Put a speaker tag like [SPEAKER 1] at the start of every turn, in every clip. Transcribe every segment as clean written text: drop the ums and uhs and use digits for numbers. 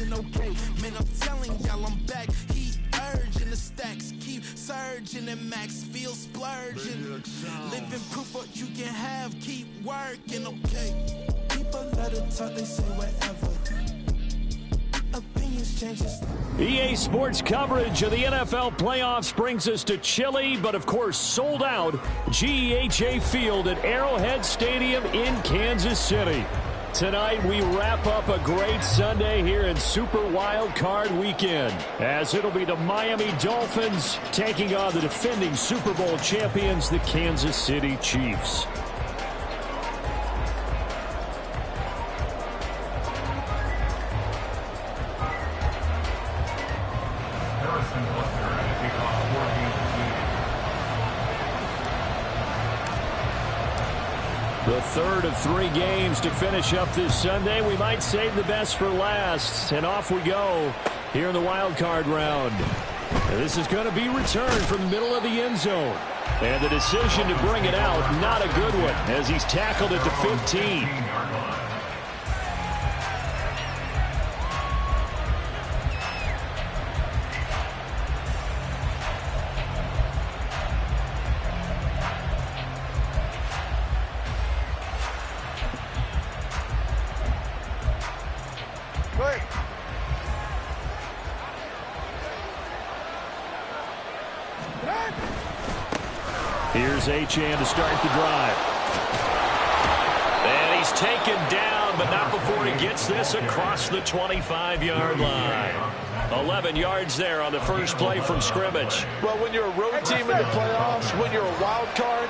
[SPEAKER 1] surging, okay. Man, I'm telling y'all I'm back. Heat urging, the stacks keep surging, and max feel splurging. Living proof what you can have, keep working, okay. People let it talk, they say whatever. Opinions changes.
[SPEAKER 2] EA Sports coverage of the NFL playoffs brings us to chilly, but of course sold out GEHA Field at Arrowhead Stadium in Kansas City. Tonight we wrap up a great Sunday here in Super Wild Card Weekend, as it'll be the Miami Dolphins taking on the defending Super Bowl champions, the Kansas City Chiefs. The third of 3 games to finish up this Sunday. We might save the best for last. And off we go here in the wild card round. And this is going to be returned from the middle of the end zone. And the decision to bring it out, not a good one, as he's tackled at the 15. Here's Achane to start the drive. And he's taken down, but not before he gets this across the 25-yard line. 11 yards there on the first play from scrimmage.
[SPEAKER 3] Well, when you're a road team in the playoffs, when you're a wild card,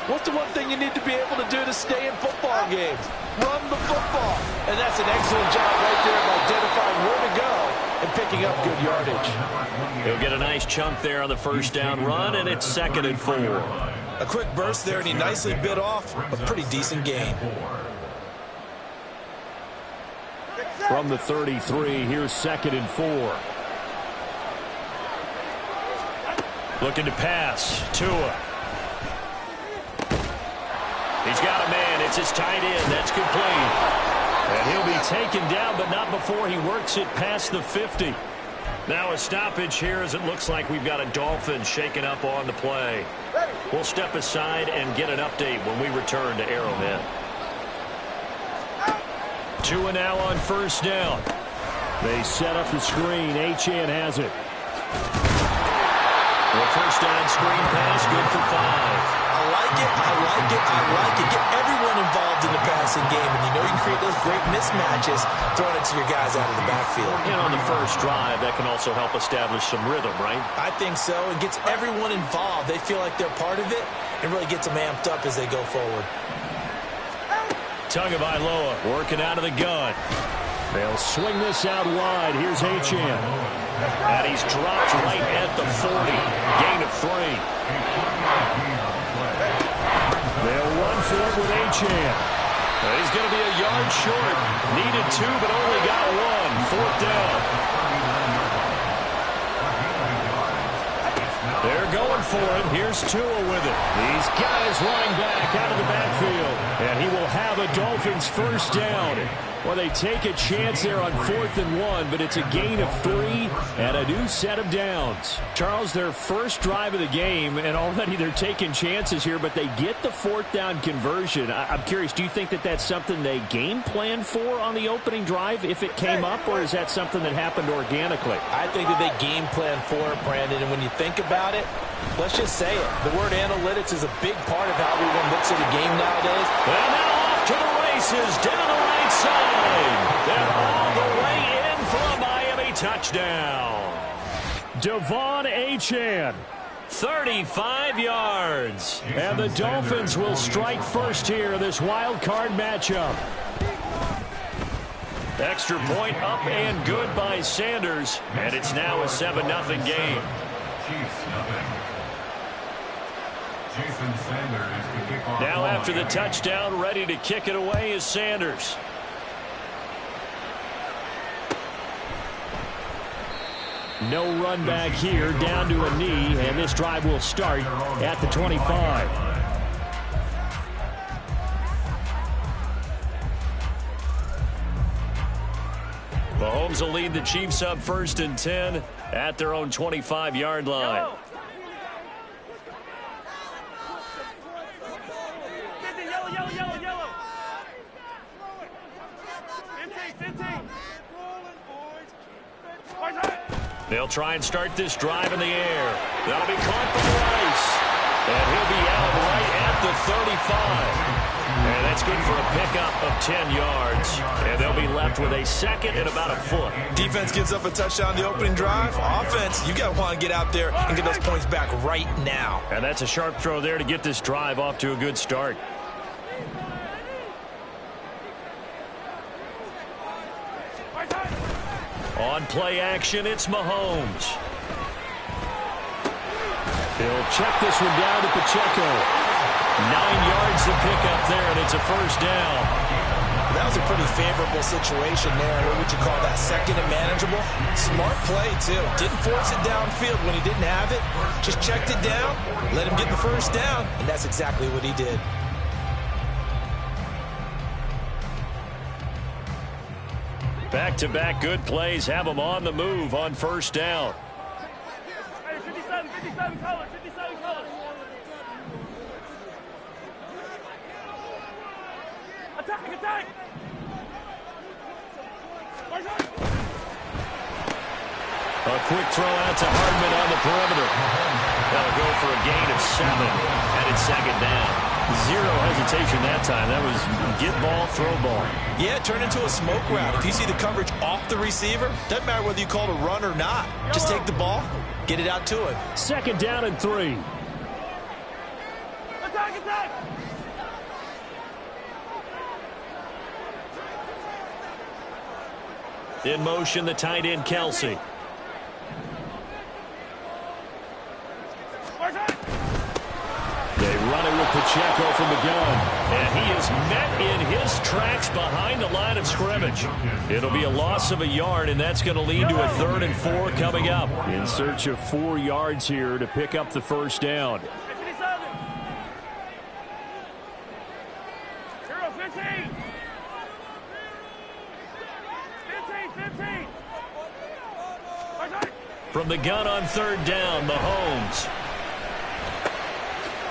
[SPEAKER 3] what's the one thing you need to be able to do to stay in football games? Run the football. And that's an excellent job right there of identifying where to go and picking up good yardage.
[SPEAKER 2] He'll get a nice chunk there on the first down run, and it's 2nd and 4.
[SPEAKER 4] A quick burst there, and he nicely bit off a pretty decent gain.
[SPEAKER 2] From the 33, here's 2nd and 4. Looking to pass. Tua. He's got a man. It's his tight end. That's complete. And he'll be taken down, but not before he works it past the 50. Now a stoppage here, as it looks like we've got a Dolphin shaken up on the play. We'll step aside and get an update when we return to Arrowhead. Tua now on first down. They set up the screen. Achane has it. The first down screen pass, good for 5.
[SPEAKER 4] I like it, I like it, I like it. Get everyone involved in the passing game, and you know you can create those great mismatches throwing it to your guys out of the backfield.
[SPEAKER 2] And on the first drive, that can also help establish some rhythm, right?
[SPEAKER 4] I think so. It gets everyone involved. They feel like they're part of it, and really gets them amped up as they go forward.
[SPEAKER 2] Tagovailoa working out of the gun. They'll swing this out wide. Here's Achane. And he's dropped right at the 40. Gain of 3. They'll run for it with Achane. He's going to be a yard short. Needed 2, but only got 1. 4th down. They're going for it. Here's Tua with it. These guys running back out of the backfield. And he will have a Dolphins first down. Well, they take a chance there on 4th and 1, but it's a gain of 3 and a new set of downs. Charles, their first drive of the game, and already they're taking chances here, but they get the 4th down conversion. I'm curious, do you think that that's something they game plan for on the opening drive if it came up, or is that something that happened organically?
[SPEAKER 4] I think that they game plan for it, Brandon, and when you think about it, let's just say it. The word analytics is a big part of how everyone looks at a game nowadays.
[SPEAKER 2] And now off to the races, down the right side. They're all the way in for a Miami touchdown. Devon Achane, 35 yards. And the Dolphins will strike first here in this wild card matchup. Extra point up and good by Sanders. And it's now a 7-0 game. Now after the touchdown, ready to kick it away is Sanders. No run back here, down to a knee, and this drive will start at the 25. Mahomes will lead the Chiefs up 1st and 10 at their own 25-yard line. They'll try and start this drive in the air. That'll be caught by Rice. And he'll be out right at the 35. And that's good for a pickup of 10 yards. And they'll be left with a 2nd and about a foot.
[SPEAKER 4] Defense gives up a touchdown the opening drive. Offense, you got to want to get out there and get those points back right now.
[SPEAKER 2] And that's a sharp throw there to get this drive off to a good start. On play action, it's Mahomes. He'll check this one down to Pacheco. 9 yards to pick up there, and it's a 1st down.
[SPEAKER 4] That was a pretty favorable situation there. What would you call that? 2nd and manageable? Smart play, too. Didn't force it downfield when he didn't have it. Just checked it down, let him get the 1st down, and that's exactly what he did.
[SPEAKER 2] Back-to-back good plays have them on the move on 1st down.
[SPEAKER 5] Hey, 57 colors, 57 colors. Attack!
[SPEAKER 2] A quick throw out to Hardman on the perimeter. That'll go for a gain of 7, and it's 2nd down. Zero hesitation that time. That was get ball, throw ball.
[SPEAKER 4] Yeah, turn into a smoke route. If you see the coverage off the receiver, doesn't matter whether you call it a run or not. Just take the ball, get it out to him.
[SPEAKER 2] 2nd down and 3.
[SPEAKER 5] Attack!
[SPEAKER 2] In motion, the tight end, Kelsey. They run it with Pacheco from the gun. And he is met in his tracks behind the line of scrimmage. It'll be a loss of a yard, and that's going to lead to a 3rd and 4 coming up. In search of 4 yards here to pick up the 1st down.
[SPEAKER 5] 15.
[SPEAKER 2] From the gun on 3rd down, Mahomes.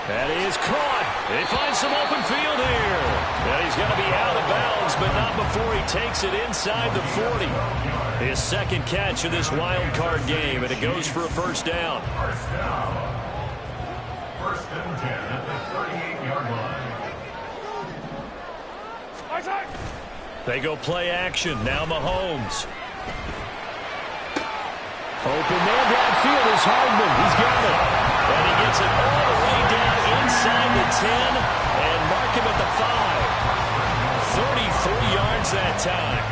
[SPEAKER 2] That is caught. They find some open field here. And he's going to be out of bounds, but not before he takes it inside the 40. His 2nd catch of this wild card game, and it goes for a 1st down.
[SPEAKER 6] 1st and 10 at the 38-yard line.
[SPEAKER 2] They go play action. Now Mahomes. Open man downfield is Hardman. He's got it. And he gets it all the way down inside the 10 and mark him at the 5. 34 yards that time.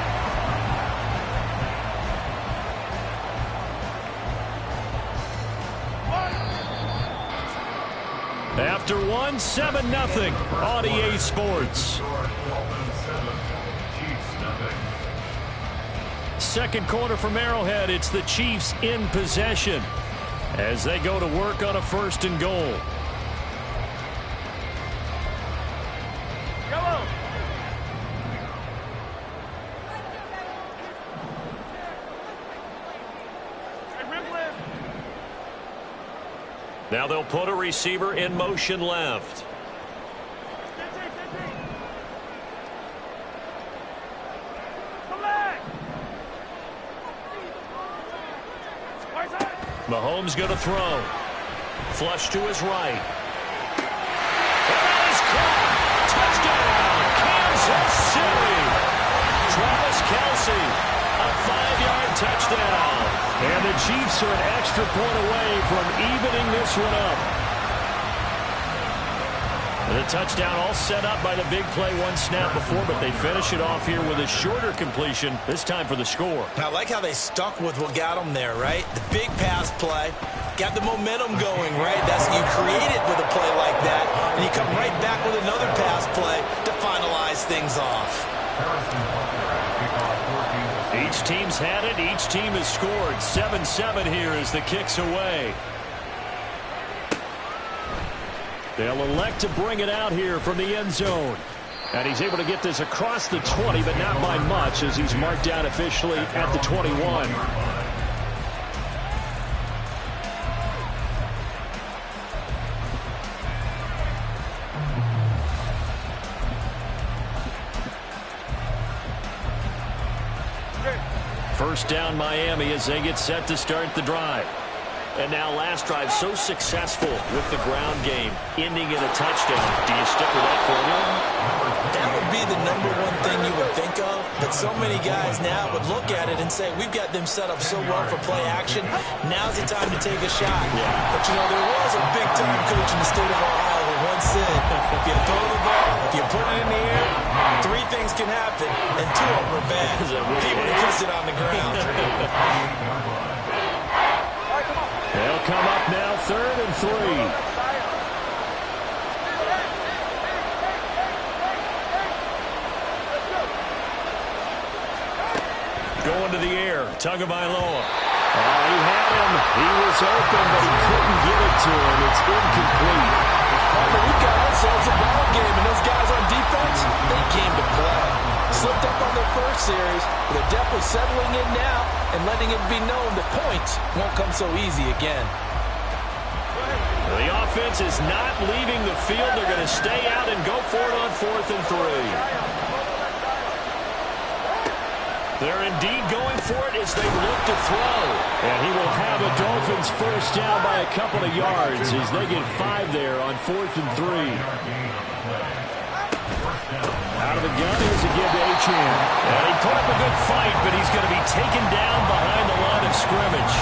[SPEAKER 2] After 1, 7-0 on EA Sports. 2nd quarter from Arrowhead, it's the Chiefs in possession as they go to work on a 1st and goal. Now they'll put a receiver in motion left. Mahomes going to throw. Flush to his right. That is caught. Touchdown, Kansas City. Travis Kelce, a 5-yard touchdown. And the Chiefs are an extra point away from evening this one up. The touchdown all set up by the big play 1 snap before, but they finish it off here with a shorter completion, this time for the score.
[SPEAKER 4] I like how they stuck with what got them there, right? The big pass play, got the momentum going, right? That's you create it with a play like that, and you come right back with another pass play to finalize things off.
[SPEAKER 2] Each team's had it. Each team has scored. 7-7 here as the kick's away. They'll elect to bring it out here from the end zone. And he's able to get this across the 20, but not by much as he's marked down officially at the 21. First down Miami as they get set to start the drive. And now last drive so successful with the ground game, ending in a touchdown. Do you stick with that formula?
[SPEAKER 4] That would be the #1 thing you would think of, but so many guys now would look at it and say, we've got them set up so well for play action, now's the time to take a shot.
[SPEAKER 2] Yeah.
[SPEAKER 4] But, you know, there was a big-time coach in the state of Ohio who once said, if you throw the ball, if you put it in the air, 3 things can happen, and 2 of them are bad. He would have kissed it on the ground.
[SPEAKER 2] They'll come up now 3rd and 3. Going to the air. Tagovailoa. He had him. He was open, but he couldn't get it to him. It's incomplete.
[SPEAKER 4] We've got ourselves a ball game, and those guys on defense, they came to play. Slipped up on their first series, but they're definitely settling in now and letting it be known that points won't come so easy again.
[SPEAKER 2] The offense is not leaving the field. They're going to stay out and go for it on 4th and 3. They're indeed going for it as they look to throw. And he will have a Dolphins first down by a couple of yards as they get 5 there on 4th and 3. Out of the gun, here's a give to Achane. And he put up a good fight, but he's going to be taken down behind the line of scrimmage.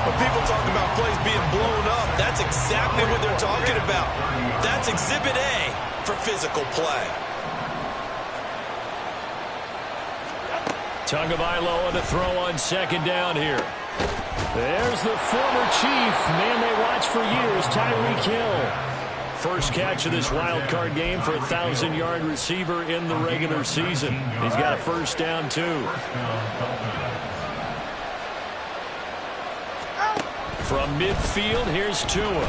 [SPEAKER 4] When people talk about plays being blown up, that's exactly what they're talking about. That's Exhibit A for physical play.
[SPEAKER 2] Tagovailoa to throw on 2nd down here. There's the former Chief, man they watched for years, Tyreek Hill. First catch of this wild card game for a 1,000-yard receiver in the regular season. He's got a first down, too. From midfield, here's Tua.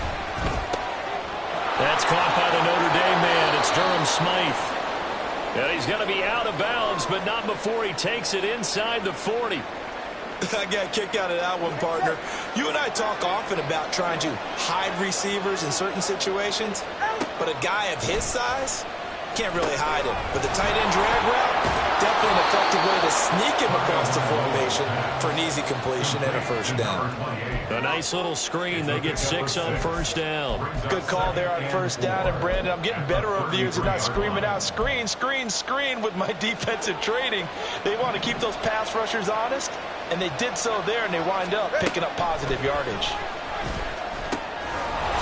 [SPEAKER 2] That's caught by the Notre Dame man. It's Durham Smythe. And he's going to be out of bounds, but not before he takes it inside the 40.
[SPEAKER 4] I got a kick out of that one, partner. You and I talk often about trying to hide receivers in certain situations, but a guy of his size can't really hide him. But the tight end drag route, definitely an effective way to sneak him across the formation for an easy completion and a first down.
[SPEAKER 2] A nice little screen. They get 6 on first down.
[SPEAKER 4] Good call there on first down. And, Brandon, I'm getting better over the years of not screaming out, screen, screen, screen with my defensive training. They want to keep those pass rushers honest, and they did so there, and they wind up picking up positive yardage.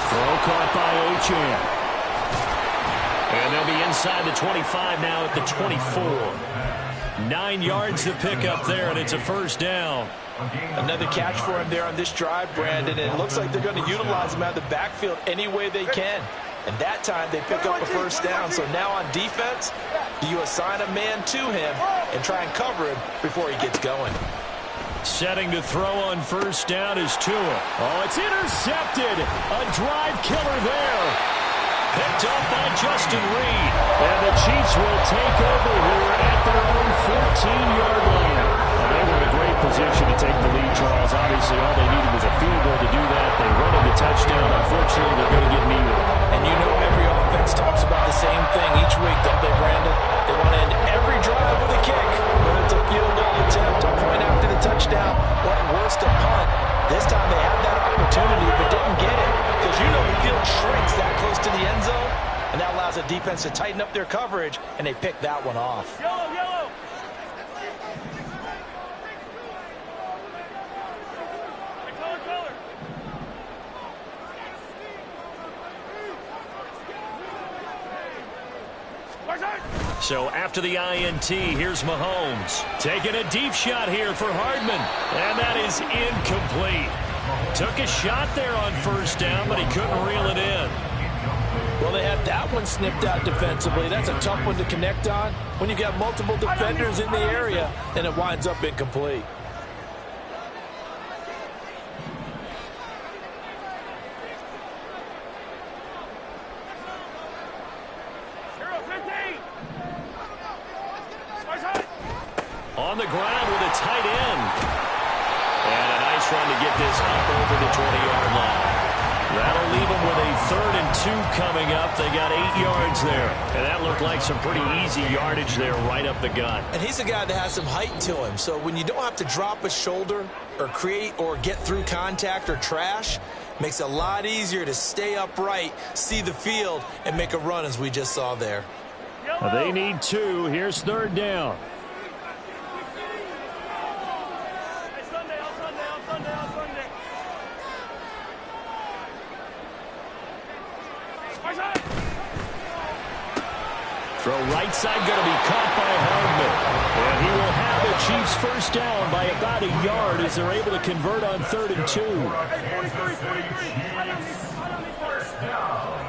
[SPEAKER 2] Throw caught by Achane. And they'll be inside the 25 now at the 24. 9 yards to pick up there, and it's a first down.
[SPEAKER 4] Another catch for him there on this drive, Brandon, and it looks like they're going to utilize him out of the backfield any way they can. And that time they pick up a first down. So now on defense, do you assign a man to him and try and cover him before he gets going?
[SPEAKER 2] Setting to throw on first down is Tua. Oh, it's intercepted. A drive killer there. Picked up by Justin Reed. And the Chiefs will take over here at their own 14-yard line. And they were in a great position to take the lead, Charles. Obviously, all they needed was a field goal to do that. They run in the touchdown. Unfortunately, they're going to get neither.
[SPEAKER 4] And you know every offense talks about the same thing each week, don't they, Brandon? They want to end every drive with a kick, whether it's a field goal attempt, a point after the touchdown, or at worst a punt. This time they had that opportunity but didn't get it because you know the field shrinks that close to the end zone, and that allows the defense to tighten up their coverage, and they pick that one off.
[SPEAKER 5] Yellow, yellow. Color.
[SPEAKER 2] So after the INT, here's Mahomes. Taking a deep shot here for Hardman. And that is incomplete. Took a shot there on first down, but he couldn't reel it in.
[SPEAKER 4] Well, they had that one snipped out defensively. That's a tough one to connect on when you got multiple defenders in the area, and it winds up incomplete.
[SPEAKER 2] this up over the 20-yard line. That'll leave them with a 3rd and 2 coming up. They got 8 yards there. And that looked like some pretty easy yardage there right up the gut.
[SPEAKER 4] And he's a guy that has some height to him. So when you don't have to drop a shoulder or create or get through contact or trash, makes it a lot easier to stay upright, see the field, and make a run as we just saw there.
[SPEAKER 2] They need 2. Here's 3rd down. Throw right side, going to be caught by Hardman. And he will have the Chiefs first down by about a yard as they're able to convert on 3rd and 2.
[SPEAKER 6] First down.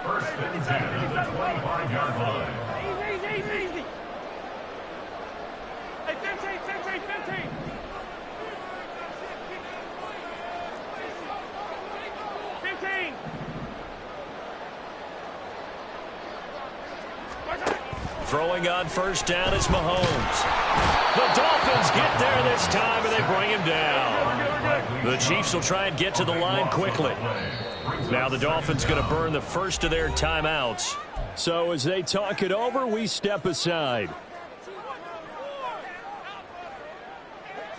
[SPEAKER 6] First and 10 at the 25-yard line.
[SPEAKER 5] Easy. Hey, 15. 15.
[SPEAKER 2] Throwing on first down is Mahomes. The Dolphins get there this time, and they bring him down. The Chiefs will try and get to the line quickly. Now the Dolphins going to burn the first of their timeouts. So as they talk it over, we step aside.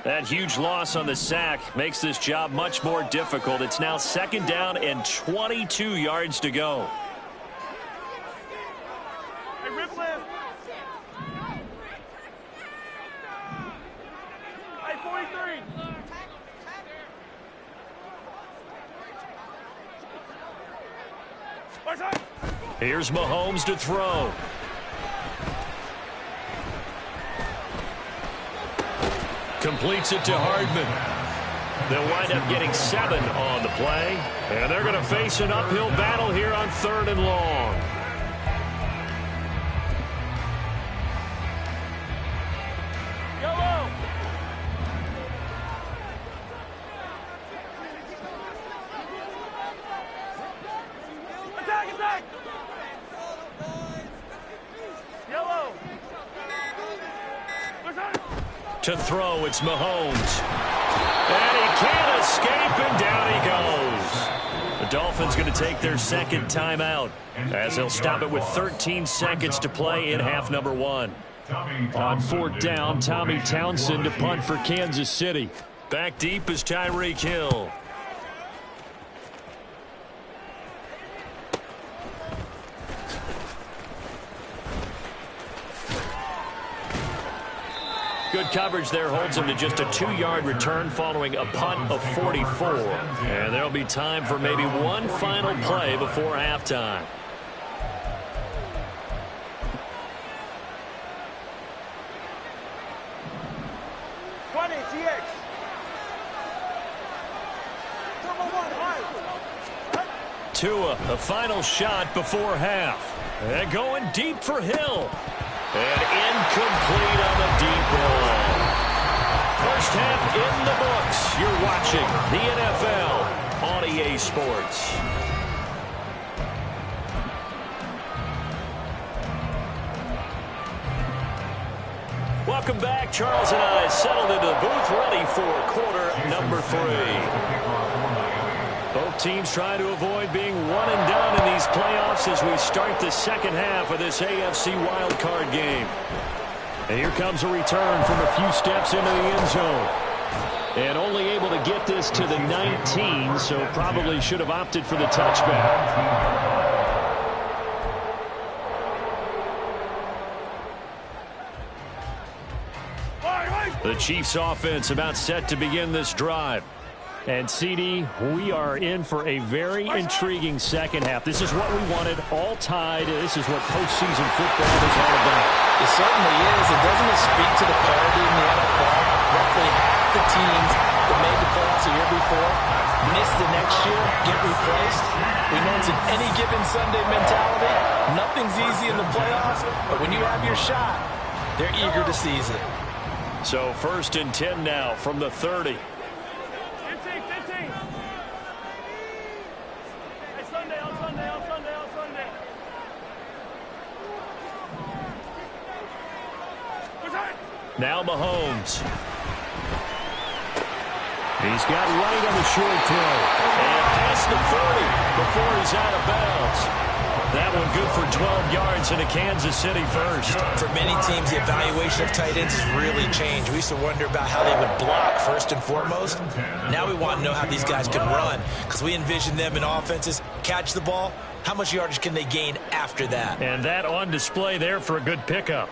[SPEAKER 2] That huge loss on the sack makes this job much more difficult. It's now 2nd down and 22 yards to go.
[SPEAKER 5] Hey, rip left. Hey, 43.
[SPEAKER 2] Here's Mahomes to throw. Completes it to Hardman. They'll wind up getting 7 on the play. And they're going to face an uphill battle here on 3rd and long.
[SPEAKER 5] Yellow. Attack. Yellow.
[SPEAKER 2] To throw, it's Mahomes. And he can't escape, and down he goes. The Dolphins going to take their 2nd timeout as they'll stop it with 13 seconds to play in half number 1. On 4th down, Tommy Townsend to punt for Kansas City. Back deep is Tyreek Hill. Good coverage there holds him to just a 2-yard return following a punt of 44. And there'll be time for maybe one final play before halftime. Tua, the final shot before half. And going deep for Hill. And incomplete on the deep ball. First half in the books. You're watching the NFL on EA Sports. Welcome back. Charles and I settled into the booth ready for quarter number 3. Both teams trying to avoid being one and done in these playoffs as we start the second half of this AFC wildcard game. And here comes a return from a few steps into the end zone. And only able to get this to the 19, so probably should have opted for the touchback. The Chiefs offense about set to begin this drive. And, CD, we are in for a very intriguing second half. This is what we wanted, all tied. This is what postseason football is all about.
[SPEAKER 4] It certainly is. It doesn't it speak to the parity in the NFL? Roughly half the teams that made the playoffs a year before miss the next year, get replaced. We know it's an any given Sunday mentality. Nothing's easy in the playoffs, but when you have your shot, they're eager to seize it.
[SPEAKER 2] So 1st and 10 now from the 30. Now Mahomes. He's got right on the short throw. And past the 40 before he's out of bounds. That one good for 12 yards and a Kansas City first.
[SPEAKER 4] For many teams, the evaluation of tight ends has really changed. We used to wonder about how they would block first and foremost. Now we want to know how these guys can run, because we envision them in offenses catch the ball. How much yardage can they gain after that?
[SPEAKER 2] And that on display there for a good pickup.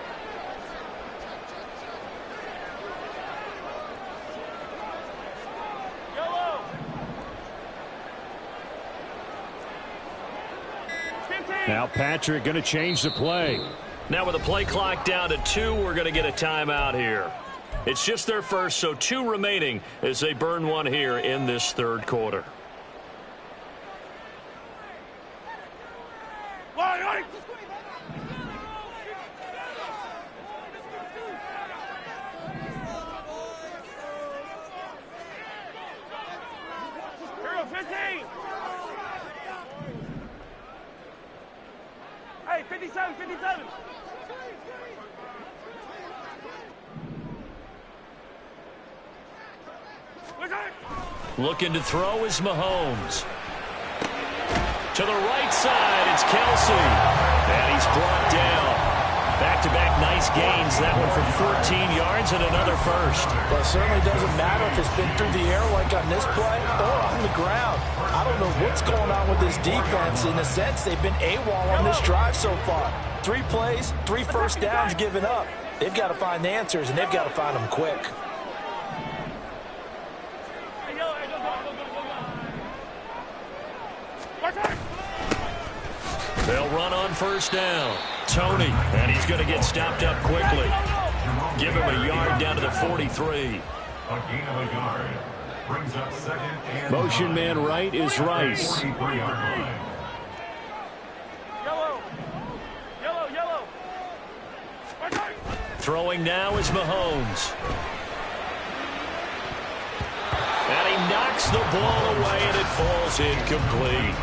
[SPEAKER 2] Now Patrick going to change the play. Now with the play clock down to 2, we're going to get a timeout here. It's just their first, so 2 remaining as they burn one here in this third quarter.
[SPEAKER 5] Here, 15. Hey, 57, 57.
[SPEAKER 2] Looking to throw is Mahomes. To the right side, it's Kelsey. And he's brought down. Back-to-back nice gains. That one for 14 yards and another first.
[SPEAKER 3] Well, it certainly doesn't matter if it's been through the air like on this play or on the ground. I don't know what's going on with this defense. In a sense, they've been AWOL on this drive so far. 3 plays, 3 first downs given up. They've got to find the answers, and they've got to find them quick.
[SPEAKER 2] They'll run on first down. Tony, and he's going to get stopped up quickly. Give him a yard down to the 43.
[SPEAKER 6] A gain of a yard. Brings up second and
[SPEAKER 2] Motion man right is Rice.
[SPEAKER 6] 43-yard line.
[SPEAKER 5] Yellow.
[SPEAKER 2] Throwing now is Mahomes. And he knocks the ball away, and it falls incomplete.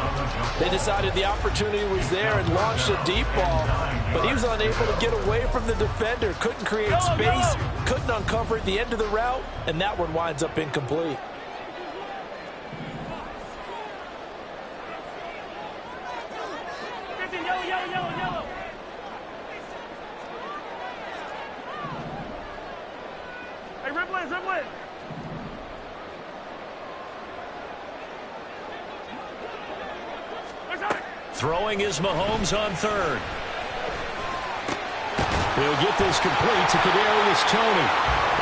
[SPEAKER 3] They decided the opportunity was there and launched a deep ball, but he was unable to get away from the defender. Couldn't create space, couldn't uncover at the end of the route, and that one winds up incomplete.
[SPEAKER 5] Yellow. Hey, ripple it.
[SPEAKER 2] Throwing is Mahomes on third. He'll get this complete to Kadarius Toney.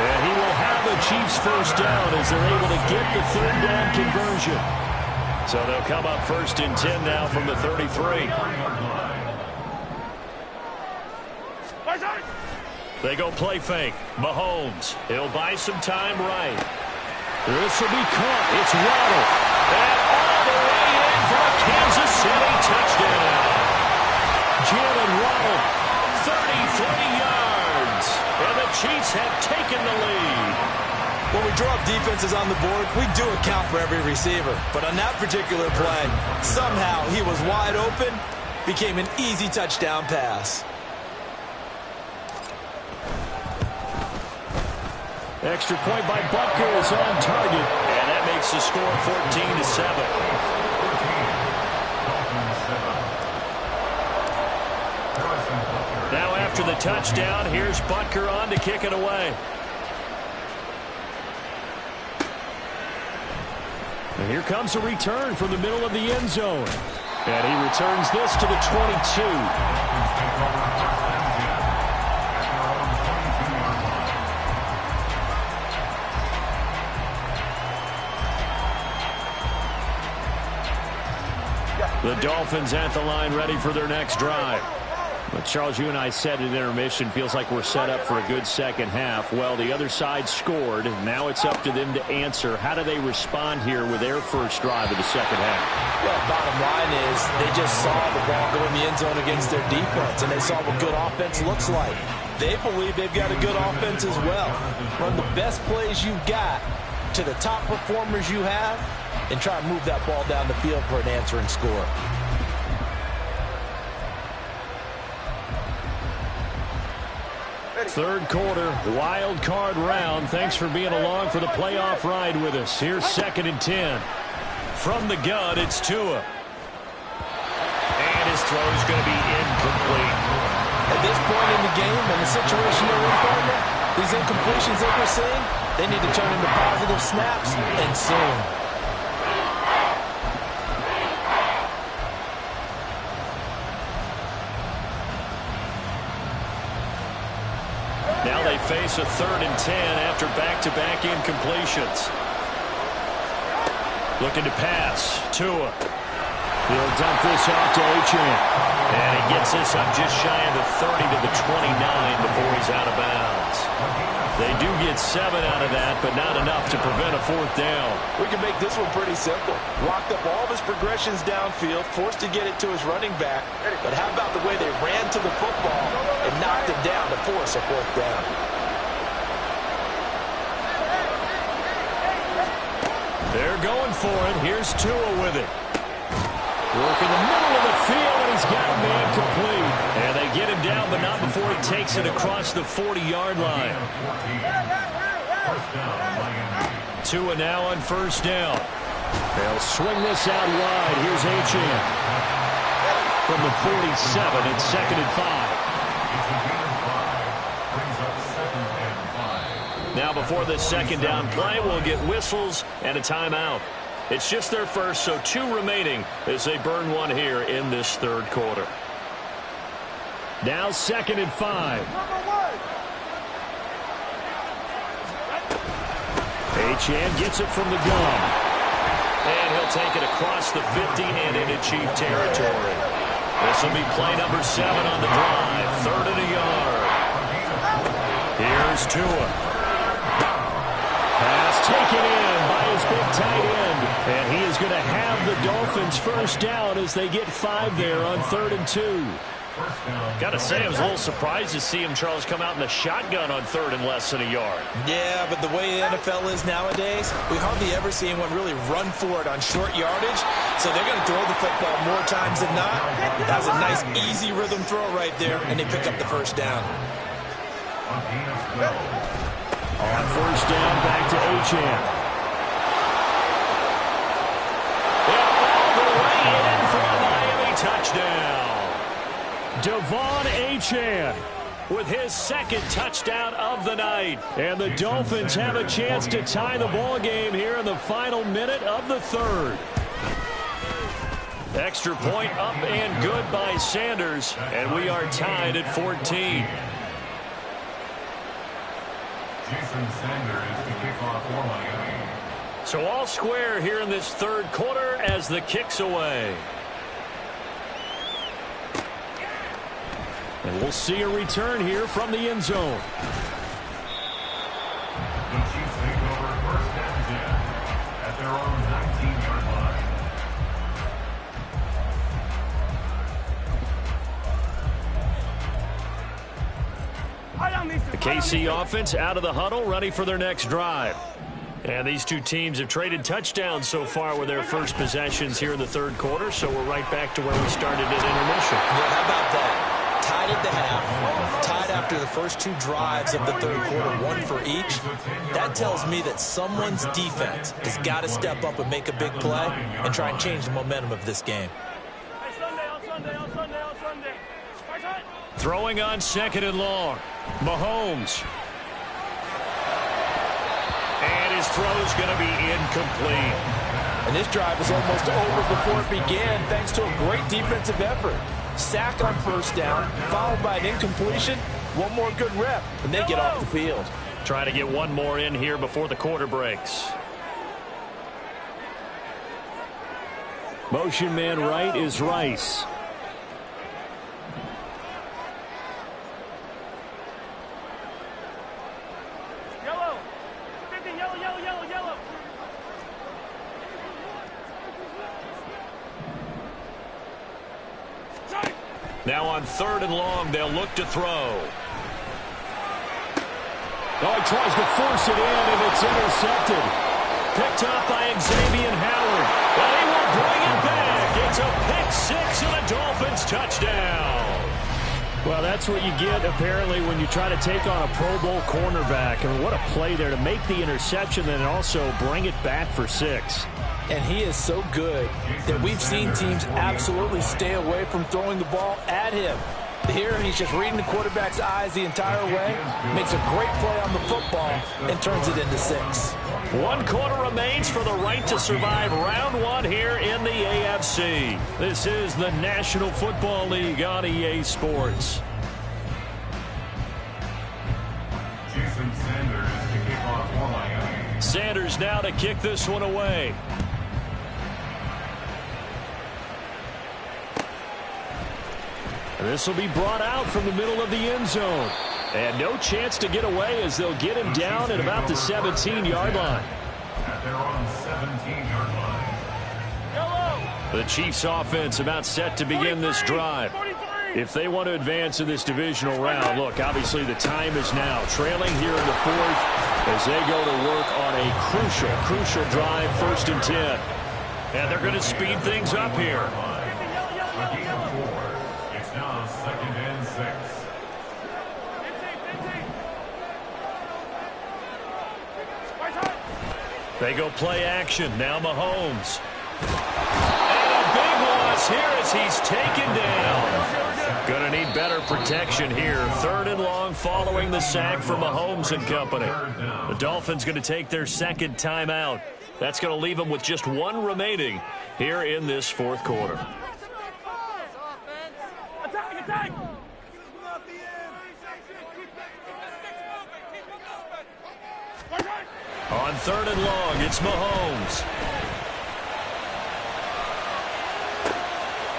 [SPEAKER 2] And he will have a Chiefs first down as they're able to get the third down conversion. So they'll come up first and 10 now from the 33. They go play fake. Mahomes. He'll buy some time right. This will be caught. It's Waddle. And all the way in for a Kansas City touchdown. Jalen Waddle, 33 yards. And the Chiefs have taken the lead.
[SPEAKER 4] When we draw up defenses on the board, we do account for every receiver. But on that particular play, somehow he was wide open, became an easy touchdown pass.
[SPEAKER 2] Extra point by Butker is on target, and that makes the score 14-7. Now after the touchdown, here's Butker on to kick it away. And here comes a return from the middle of the end zone. And he returns this to the 22. The Dolphins at the line ready for their next drive. But Charles, you and I said at intermission, feels like we're set up for a good second half. Well, the other side scored. Now it's up to them to answer. How do they respond here with their first drive of the second half?
[SPEAKER 3] Well, bottom line is they just saw the ball go in the end zone against their defense, and they saw what good offense looks like. They believe they've got a good offense as well. Run the best plays you've got to the top performers you have, and try to move that ball down the field for an answering score.
[SPEAKER 5] Ready.
[SPEAKER 2] Third quarter, wild card round. Thanks for being along for the playoff ride with us. Here's 2nd and 10. From the gun, it's Tua.
[SPEAKER 4] And his throw is going to be incomplete. At this point in the game and the situation they're in, partner, these incompletions that we're seeing, they need to turn into positive snaps, and soon.
[SPEAKER 2] Now they face a 3rd and 10 after back-to-back incompletions. Looking to pass. Tua. He'll dump this off to Achane. And he gets this up just shy of the 30 to the 29 before he's out of bounds. They do get 7 out of that, but not enough to prevent a 4th down.
[SPEAKER 3] We can make this one pretty simple. Blocked up all of his progressions downfield, forced to get it to his running back. But how about the way they ran to the football and knocked him down to force a 4th down?
[SPEAKER 2] They're going for it. Here's Tua with it. Work in the middle of the field, and he's got a man complete. And they get him down, but not before he takes it across the 40-yard line. Tua now on 1st down. They'll swing this out wide. Here's Achane. From the 47, it's 2nd and 5. Now before this 2nd down play, we'll get whistles and a timeout. It's just their first, so 2 remaining as they burn one here in this 3rd quarter. Now 2nd and 5. Achane gets it from the gun. And he'll take it across the 50 and into Chief territory. This will be play number 7 on the drive. 3rd and a yard. Here's Tua. Pass taken in by his big tight end. And he is going to have the Dolphins 1st down as they get 5 there on 3rd and 2. Got to say, I was a little surprised to see him, Charles, come out in the shotgun on 3rd and less than a yard.
[SPEAKER 4] Yeah, but the way the NFL is nowadays, we hardly ever see anyone really run for it on short yardage. So they're going to throw the football more times than not. That was a nice, easy rhythm throw right there, and they pick up the 1st down.
[SPEAKER 2] On 1st down, back to Achane. All the way in for a Miami touchdown. Devon Achane with his 2nd touchdown of the night. And the Dolphins have a chance to tie the ball game here in the final minute of the 3rd. Extra point up and good by Sanders. And we are tied at 14.
[SPEAKER 6] Jason Sanders to kick off for Miami.
[SPEAKER 2] So all square here in this 3rd quarter as the kick's away. And we'll see a return here from the end zone.
[SPEAKER 6] The Chiefs take over 1st and 10 at their own 19-yard line.
[SPEAKER 2] The KC offense out of the huddle, ready for their next drive. And these 2 teams have traded touchdowns so far with their first possessions here in the 3rd quarter, so we're right back to where we started at intermission.
[SPEAKER 4] Yeah, how about that? Tied at the half, tied after the first 2 drives of the 3rd quarter, 1 for each. That tells me that someone's defense has got to step up and make a big play and try and change the momentum of this game.
[SPEAKER 2] Throwing on 2nd and long. Mahomes. And his throw is going to be incomplete.
[SPEAKER 3] And this drive was almost over before it began thanks to a great defensive effort. Sack on 1st down, followed by an incompletion. One more good rep, and they get off the field.
[SPEAKER 2] Trying to get one more in here before the quarter breaks. Motion man right is Rice.
[SPEAKER 5] Yellow. 50, yellow, yellow, yellow, yellow.
[SPEAKER 2] Now on 3rd and long, they'll look to throw. Oh, he tries to force it in, and it's intercepted. Picked up by Xavier Howard. And he will bring it back. It's a pick 6 and a Dolphins touchdown. Well, that's what you get, apparently, when you try to take on a Pro Bowl cornerback. And what a play there to make the interception and also bring it back for 6.
[SPEAKER 3] And he is so good that we've seen teams absolutely stay away from throwing the ball at him. Here, he's just reading the quarterback's eyes the entire way, makes a great play on the football, and turns it into 6.
[SPEAKER 2] 1 quarter remains for the right to survive round 1 here in the AFC. This is the National Football League on EA Sports.
[SPEAKER 6] Jason Sanders to kick off for Miami.
[SPEAKER 2] Sanders now to kick this one away. This will be brought out from the middle of the end zone. And no chance to get away as they'll get him down at about the 17-yard line.
[SPEAKER 6] At their own 17-yard line.
[SPEAKER 2] The Chiefs offense about set to begin this drive. If they want to advance in this divisional round, look, obviously the time is now. Trailing here in the 4th as they go to work on a crucial drive, 1st and 10. And they're going to speed things up here.
[SPEAKER 6] It's now 2nd and 6.
[SPEAKER 2] They go play action. Now Mahomes. And a big loss here as he's taken down. Going to need better protection here. 3rd and long following the sack from Mahomes and company. The Dolphins going to take their 2nd timeout. That's going to leave them with just 1 remaining here in this 4th quarter.
[SPEAKER 5] Attack!
[SPEAKER 2] On 3rd and long, it's Mahomes.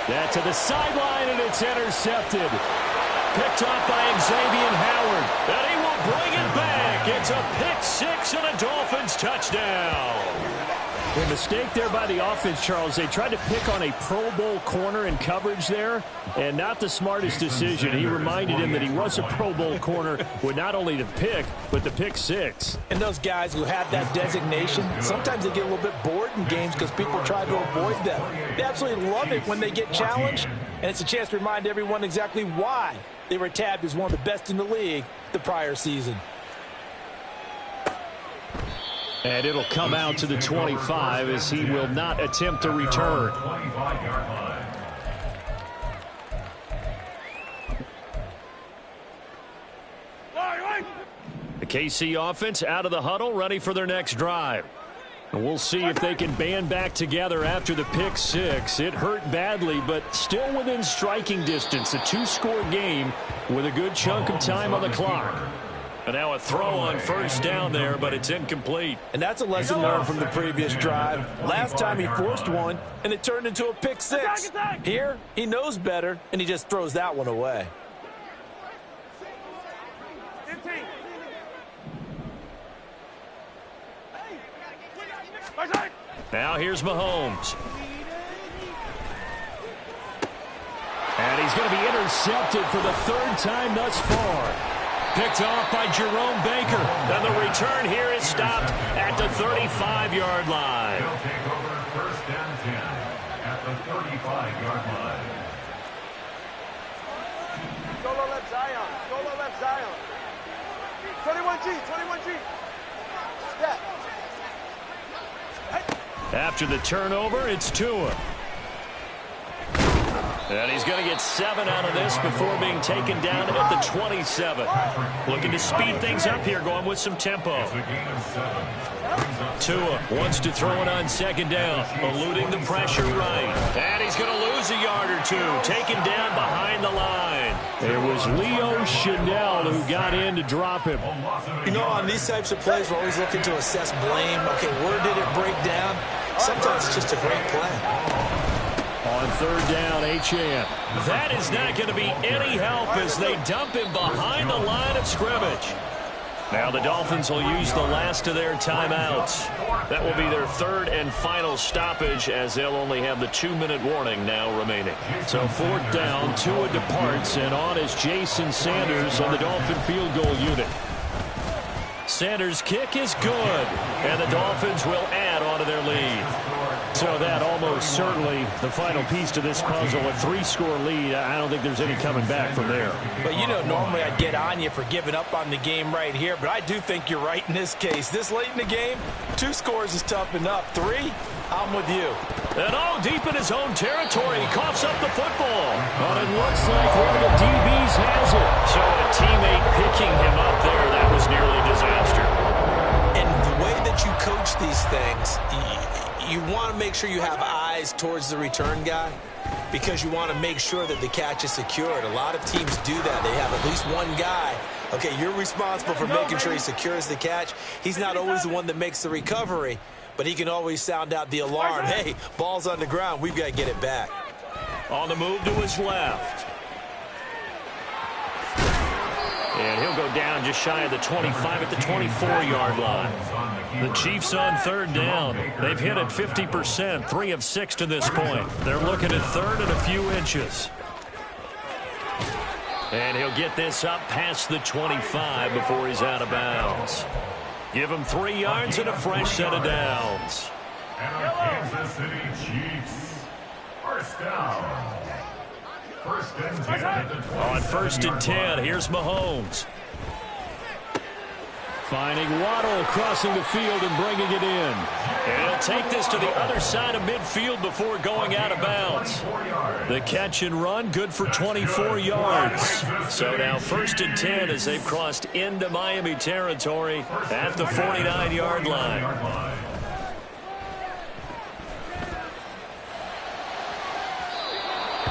[SPEAKER 2] That to the sideline, and it's intercepted. Picked off by Xavier Howard. And he will bring it back. It's a pick 6 and a Dolphins touchdown. A mistake there by the offense, Charles. They tried to pick on a Pro Bowl corner in coverage there, and not the smartest decision. He reminded him that he was a Pro Bowl corner with not only the pick, but the pick 6.
[SPEAKER 3] And those guys who have that designation, sometimes they get a little bit bored in games because people try to avoid them. They absolutely love it when they get challenged, and it's a chance to remind everyone exactly why they were tabbed as one of the best in the league the prior season.
[SPEAKER 2] And it'll come out to the 25 as he will not attempt to return.
[SPEAKER 6] 25-yard line.
[SPEAKER 2] The KC offense out of the huddle, ready for their next drive. And we'll see if they can band back together after the pick 6. It hurt badly, but still within striking distance. A 2-score game with a good chunk of time on the clock. And now a throw on 1st down there, but it's incomplete.
[SPEAKER 3] And that's a lesson learned from the previous drive. Last time he forced one, and it turned into a pick 6. Here, he knows better, and he just throws that one away.
[SPEAKER 2] Now here's Mahomes. And he's going to be intercepted for the 3rd time thus far. Picked off by Jerome Baker. And the return here is stopped at the 35-yard line.
[SPEAKER 6] They'll take over 1st and 10 at the 35-yard line.
[SPEAKER 5] Solo left Zion. 21G. Step.
[SPEAKER 2] After the turnover, it's Tua. And he's going to get 7 out of this before being taken down at the 27. Looking to speed things up here, going with some tempo. Tua wants to throw it on 2nd down, eluding the pressure right. And he's going to lose a yard or 2, taken down behind the line. It was Leo Chanel who got in to drop him.
[SPEAKER 3] You know, on these types of plays, we're always looking to assess blame. Okay, where did it break down? Sometimes it's just a great play.
[SPEAKER 2] On 3rd down, Achane. That is not going to be any help as they dump him behind the line of scrimmage. Now the Dolphins will use the last of their timeouts. That will be their 3rd and final stoppage as they'll only have the 2-minute warning now remaining. So 4th down, Tua departs, and on is Jason Sanders on the Dolphin field goal unit. Sanders' kick is good, and the Dolphins will add on to their lead. So that almost certainly the final piece to this puzzle, a 3-score lead. I don't think there's any coming back from there.
[SPEAKER 4] But, you know, normally I'd get on you for giving up on the game right here, but I do think you're right in this case. This late in the game, 2 scores is tough enough. 3, I'm with you.
[SPEAKER 2] And deep in his own territory, he coughs up the football. But it looks like one of the DBs has it. So a teammate picking him up there, that was nearly disaster.
[SPEAKER 4] And the way that you coach these things, you want to make sure you have eyes towards the return guy because you want to make sure that the catch is secured. A lot of teams do that. They have at least one guy. Okay, you're responsible for making sure he secures the catch. He's not always the one that makes the recovery, but he can always sound out the alarm. Hey, ball's on the ground. We've got to get it back.
[SPEAKER 2] On the move to his left. And he'll go down just shy of the 25 at the 24-yard line. The Chiefs on 3rd down. They've hit it 50%, 3 of 6 to this point. They're looking at 3rd and a few inches. And he'll get this up past the 25 before he's out of bounds. Give him 3 yards and a fresh set of downs.
[SPEAKER 6] And our Kansas City Chiefs. First down. 1st and 10 at the 20.
[SPEAKER 2] On 1st and 10, here's Mahomes. Finding Waddle crossing the field and bringing it in. And he'll take this to the other side of midfield before going out of bounds. The catch and run, good for 24 yards. So now 1st and 10 as they've crossed into Miami territory at the 49-yard line.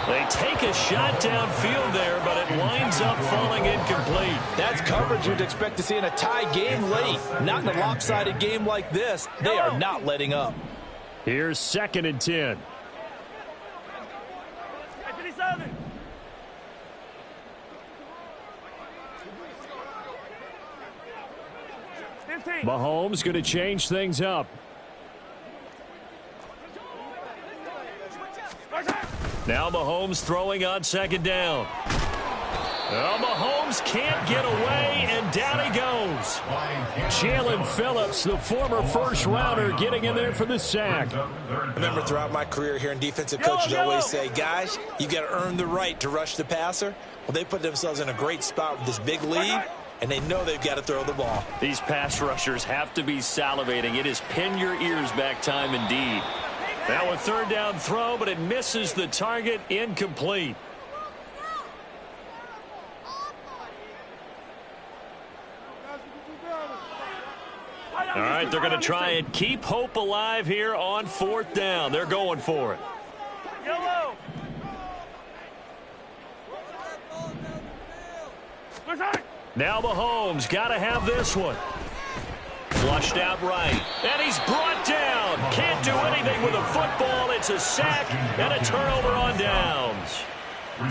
[SPEAKER 2] They take a shot downfield there, but it winds up falling incomplete.
[SPEAKER 4] That's coverage you'd expect to see in a tie game late. Not in a lopsided game like this. They are not letting up.
[SPEAKER 2] Here's 2nd and 10. Mahomes going to change things up. Now Mahomes throwing on 2nd down. Well, Mahomes can't get away, and down he goes. Jalen Phillips, the former first-rounder, getting in there for the sack.
[SPEAKER 4] Remember, throughout my career here in defensive coaches always say, guys, you got to earn the right to rush the passer. Well, they put themselves in a great spot with this big lead, and they know they've got to throw the ball.
[SPEAKER 2] These pass rushers have to be salivating. It is pin your ears back time indeed. Now a 3rd down throw, but it misses the target, incomplete. All right, they're going to try and keep hope alive here on 4th down. They're going for it.
[SPEAKER 5] Yellow.
[SPEAKER 2] Now Mahomes got to have this one. Flushed out right, and he's brought down. Can't do anything with a football. It's a sack and a turnover on downs.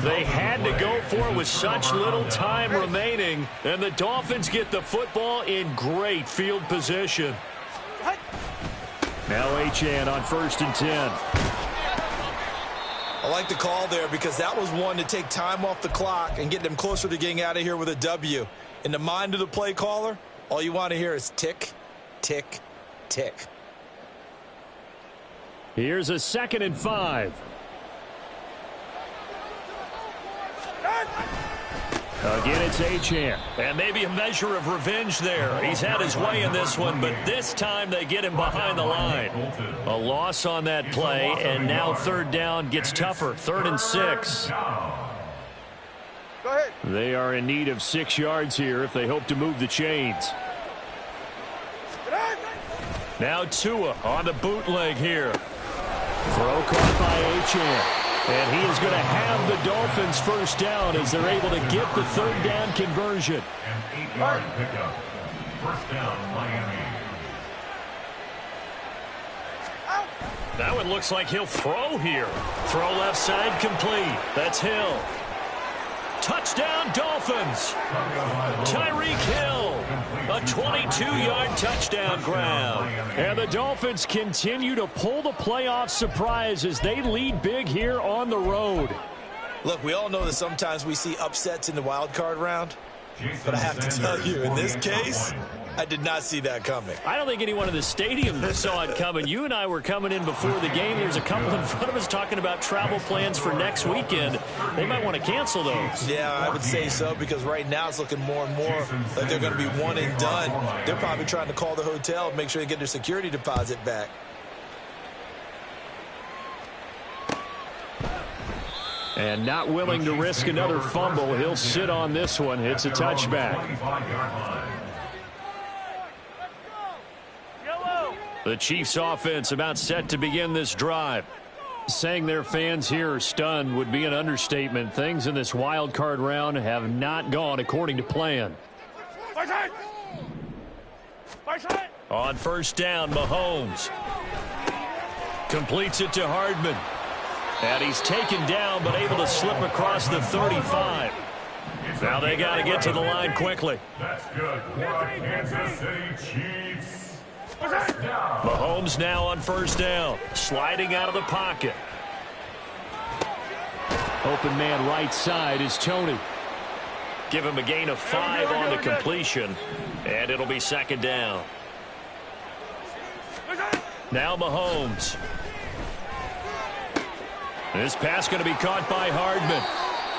[SPEAKER 2] They had to go for it with such little time remaining, and the Dolphins get the football in great field position. Now Achane on 1st and 10.
[SPEAKER 4] I like the call there because that was one to take time off the clock and get them closer to getting out of here with a W. In the mind of the play caller, all you want to hear is tick, tick, tick.
[SPEAKER 2] Here's a 2nd and 5. Again, it's Achane. And maybe a measure of revenge there. He's had his way in this one, but this time they get him behind the line. A loss on that play, and now 3rd down gets tougher. 3rd and 6. They are in need of 6 yards here if they hope to move the chains. Now Tua on the bootleg here. Throw caught by Achane. And he is going to have the Dolphins 1st down as they're able to get the 3rd down conversion.
[SPEAKER 6] An 8-yard pickup. 1st down, Miami.
[SPEAKER 2] Now it looks like he'll throw here. Throw left side complete. That's Hill. Touchdown Dolphins. Tyreek Hill. A 22-yard touchdown grab. And the Dolphins continue to pull the playoff surprise as they lead big here on the road.
[SPEAKER 4] Look, we all know that sometimes we see upsets in the wild card round. But I have to tell you, in this case, I did not see that coming.
[SPEAKER 2] I don't think anyone in the stadium saw it coming. You and I were coming in before the game. There's a couple in front of us talking about travel plans for next weekend. They might want to cancel those.
[SPEAKER 4] Yeah, I would say so, because right now it's looking more and more like they're going to be one and done. They're probably trying to call the hotel and make sure they get their security deposit back.
[SPEAKER 2] And not willing to risk another fumble. He'll sit on this one. It's a touchback. The Chiefs offense about set to begin this drive. Saying their fans here are stunned would be an understatement. Things in this wild card round have not gone according to plan. On first down, Mahomes completes it to Hardman. And he's taken down, but able to slip across the 35. Now they got to get to the line quickly.
[SPEAKER 6] That's good for Kansas City Chiefs. First down.
[SPEAKER 2] Mahomes now on first down. Sliding out of the pocket. Open man right side is Tony. Give him a gain of 5 on the completion. And it'll be second down. Now Mahomes. This pass going to be caught by Hardman.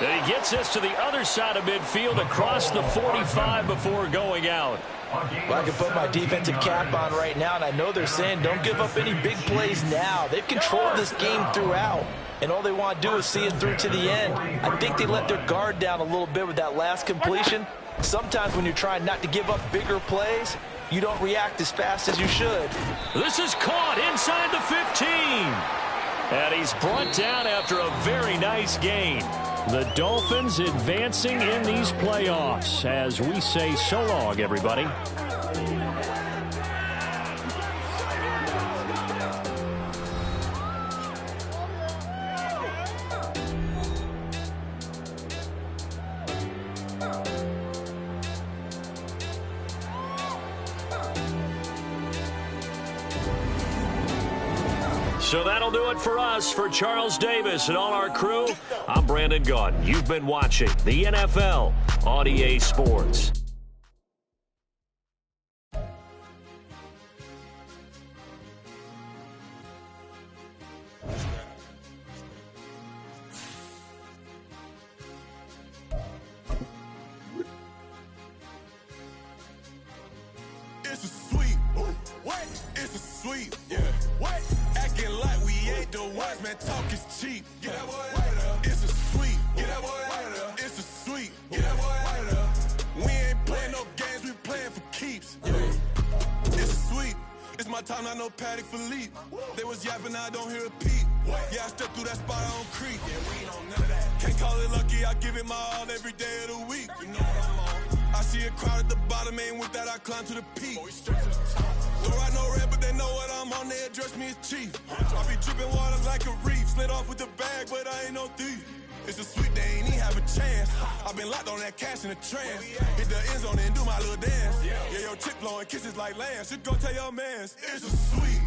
[SPEAKER 2] And he gets this to the other side of midfield across the 45 before going out.
[SPEAKER 4] Well, I can put my defensive cap on right now, and I know they're saying don't give up any big plays now. They've controlled this game throughout, and all they want to do is see it through to the end. I think they let their guard down a little bit with that last completion. Sometimes when you're trying not to give up bigger plays, you don't react as fast as you should.
[SPEAKER 2] This is caught inside the 15. And he's brought down after a very nice gain. The Dolphins advancing in these playoffs as we say so long, everybody. So that'll do it for us. For Charles Davis and all our crew, I'm Brandon Gaudin. You've been watching the NFL on EA Sports.
[SPEAKER 1] It's a sweep. What? It's a sweep. Yeah. What? Acting like we ain't the ones, man. Talk is cheap. Get that boy out of there. It's a sweep. Get that boy out of there. It's a sweep. Get that boy out of there. We ain't playing no games, we playing for keeps. Yeah. It's a sweep. It's my time, not no Paddock Philippe. They was yapping, I don't hear a peep. Yeah, I stepped through that spot, I don't creep. Yeah, we ain't on none of that. Can't call it lucky, I give it my all every day of the week. You know what I'm on. I see a crowd at the bottom, and with that I climb to the peak. Don't ride no red, but they know what I'm on, they address me as chief. I be dripping water like a reef, slid off with the bag, but I ain't no thief. It's a sweet, they ain't even have a chance. I been locked on that cash in a trance. Hit the end zone and do my little dance. Yeah, your chick blowing kisses like Lance. You go tell your mans. It's a sweet.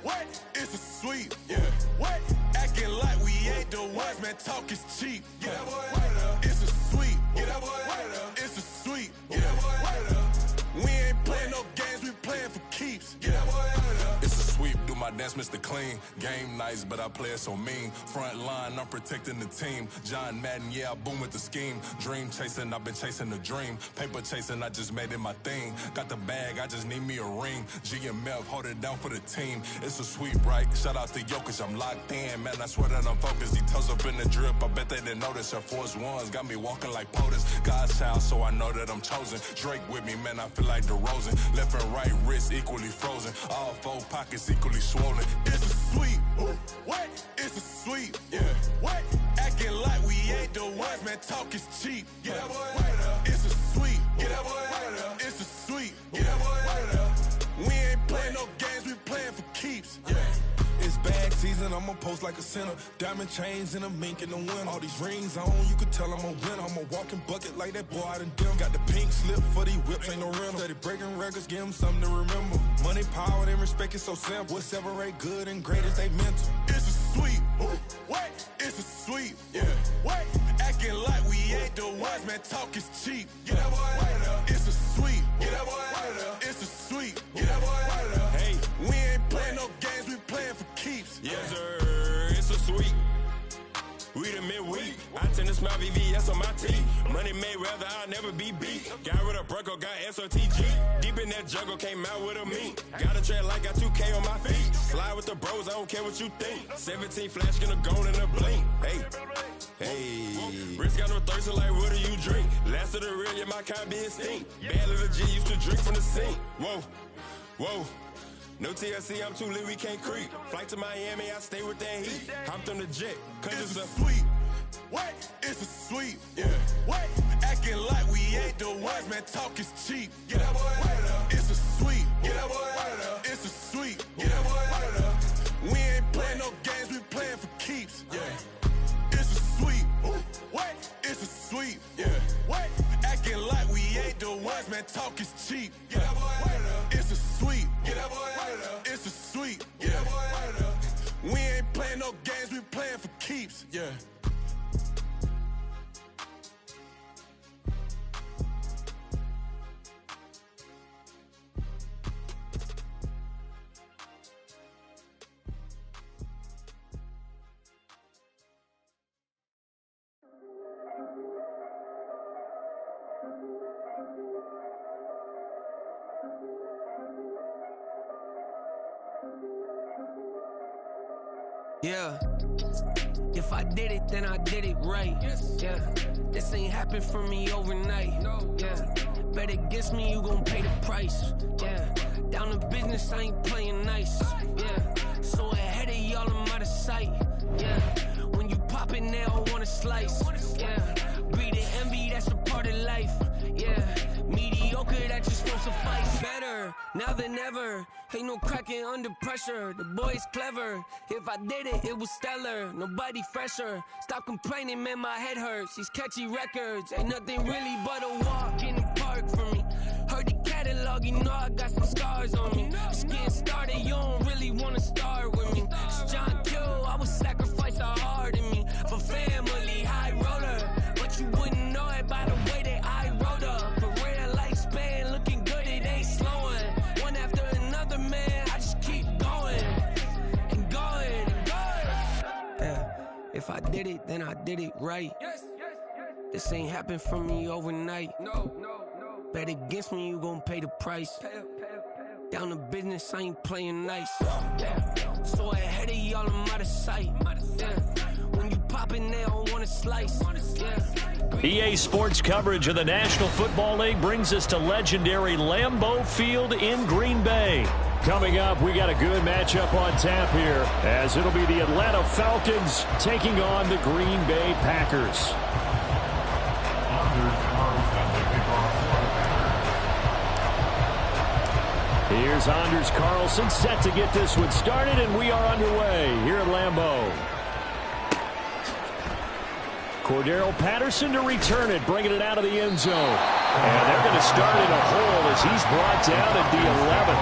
[SPEAKER 1] What? It's a sweet. Yeah. What? Acting like we ain't the ones, man. Talk is cheap. Get that boy out of there. It's a sweet. Get that boy out of there. It's a sweet. Get that boy out of there. We ain't playing no games, we playing for keeps. Get that boy out of there.
[SPEAKER 7] It's a sweep, do my dance, Mr. Clean. Game nice, but I play it so mean. Front line, I'm protecting the team. John Madden, yeah, I boom with the scheme. Dream chasing, I've been chasing the dream. Paper chasing, I just made it my thing. Got the bag, I just need me a ring. G and Mel, hold it down for the team. It's a sweep, right? Shout out to Jokic, I'm locked in. Man, I swear that I'm focused. He toes up in the drip, I bet they didn't notice. Her force ones got me walking like POTUS. God's child, so I know that I'm chosen. Drake with me, man, I feel like DeRozan. Left and right wrist equally frozen. All 4 pockets equally swollen.
[SPEAKER 1] It's a sweep. What? It's a sweep. Yeah. What? Acting like we ain't the ones, man. Talk is cheap. Get that boy out of there. It's a sweep. Get that boy out of there. It's a sweep. Get that boy out of there. We ain't playing no games, we playing for keeps. Yeah.
[SPEAKER 8] It's bag season, I'ma post like a sinner. Diamond chains and a mink in the winter. All these rings on, you could tell I'm a winner. I'm a walking bucket like that boy out in Denver. Got the pink slip for these whips, ain't no rental. Steady breaking records, give them something to remember. Money, power, and respect is so simple. What separate good and great is they mental.
[SPEAKER 1] It's a sweep. What? It's a sweep. Yeah. What? Acting like we ain't the ones, man. Talk is cheap. Get that boy out of there. It's a sweep. Get that boy out of there.
[SPEAKER 9] just smile VVS on my teeth. Money made rather, I'll never be beat. Got rid of Bronco, got SOTG. Deep in that jungle, came out with a meat. Got a track like got 2K on my feet. Slide with the bros, I don't care what you think. 17 flash, gonna go in a blink. Hey, Rich got no thirst, like what do you drink? Last of the real, yeah, my kind be extinct. Bad little G used to drink from the sink. Whoa. No TLC, I'm too lit, we can't creep. Flight to Miami, I stay with that heat. Hopped on the jet, cause it's a sweet.
[SPEAKER 8] What? It's a sweet. Yeah. What? Acting like we ain't the ones, man. Talk is cheap. Get that boy out of there. It's a sweet. Get that boy out of there. It's a sweet. Get that boy out of there. We ain't playing no games, we playing for keeps. Yeah. It's a sweet. What? It's a sweet. Yeah. What? Acting like we ain't the ones, man. Talk is cheap. Get that boy out of there. It's a sweet. Get that boy out of there. It's a sweet. Get that boy out of there. We ain't playing no games, we playing for keeps. Yeah.
[SPEAKER 10] Yeah, if I did it, then I did it right. Yeah, this ain't happened for me overnight. Yeah, bet against me, you gon' pay the price. Yeah, down to business, I ain't playing nice. Yeah, so ahead of y'all, I'm out of sight. Yeah, when you poppin', they all wanna slice. Yeah, greed and envy, that's a part of life. Yeah, mediocre, that just won't suffice. Better now than ever. Ain't no cracking under pressure. The boy's clever. If I did it, it was stellar. Nobody fresher. Stop complaining, man, my head hurts. These catchy records ain't nothing really but a walk in the park for me. Heard the catalog, you know I got some scars on me. Just getting started, you don't really wanna start with me. It's John Q, I would sacrifice a heart in me for family, high roller. But you wouldn't know it by the way that I wrote up. For real lifespan, looking good, it ain't slowing. One after another, man, I just keep going and going and going. Yeah, if I did it, then I did it right. This ain't happened for me overnight. No. Bet against me, you gon' pay the price. Down to business, I ain't playing nice. Yeah, so ahead of y'all, I'm out of sight. Yeah, when you poppin', they don't wanna slice. Yeah.
[SPEAKER 2] EA Sports coverage of the National Football League brings us to legendary Lambeau Field in Green Bay. Coming up, we got a good matchup on tap here, as it'll be the Atlanta Falcons taking on the Green Bay Packers. Here's Anders Carlson set to get this one started, and we are underway here at Lambeau. Cordero Patterson to return it, bringing it out of the end zone. And they're going to start in a hole as he's brought down at the 11.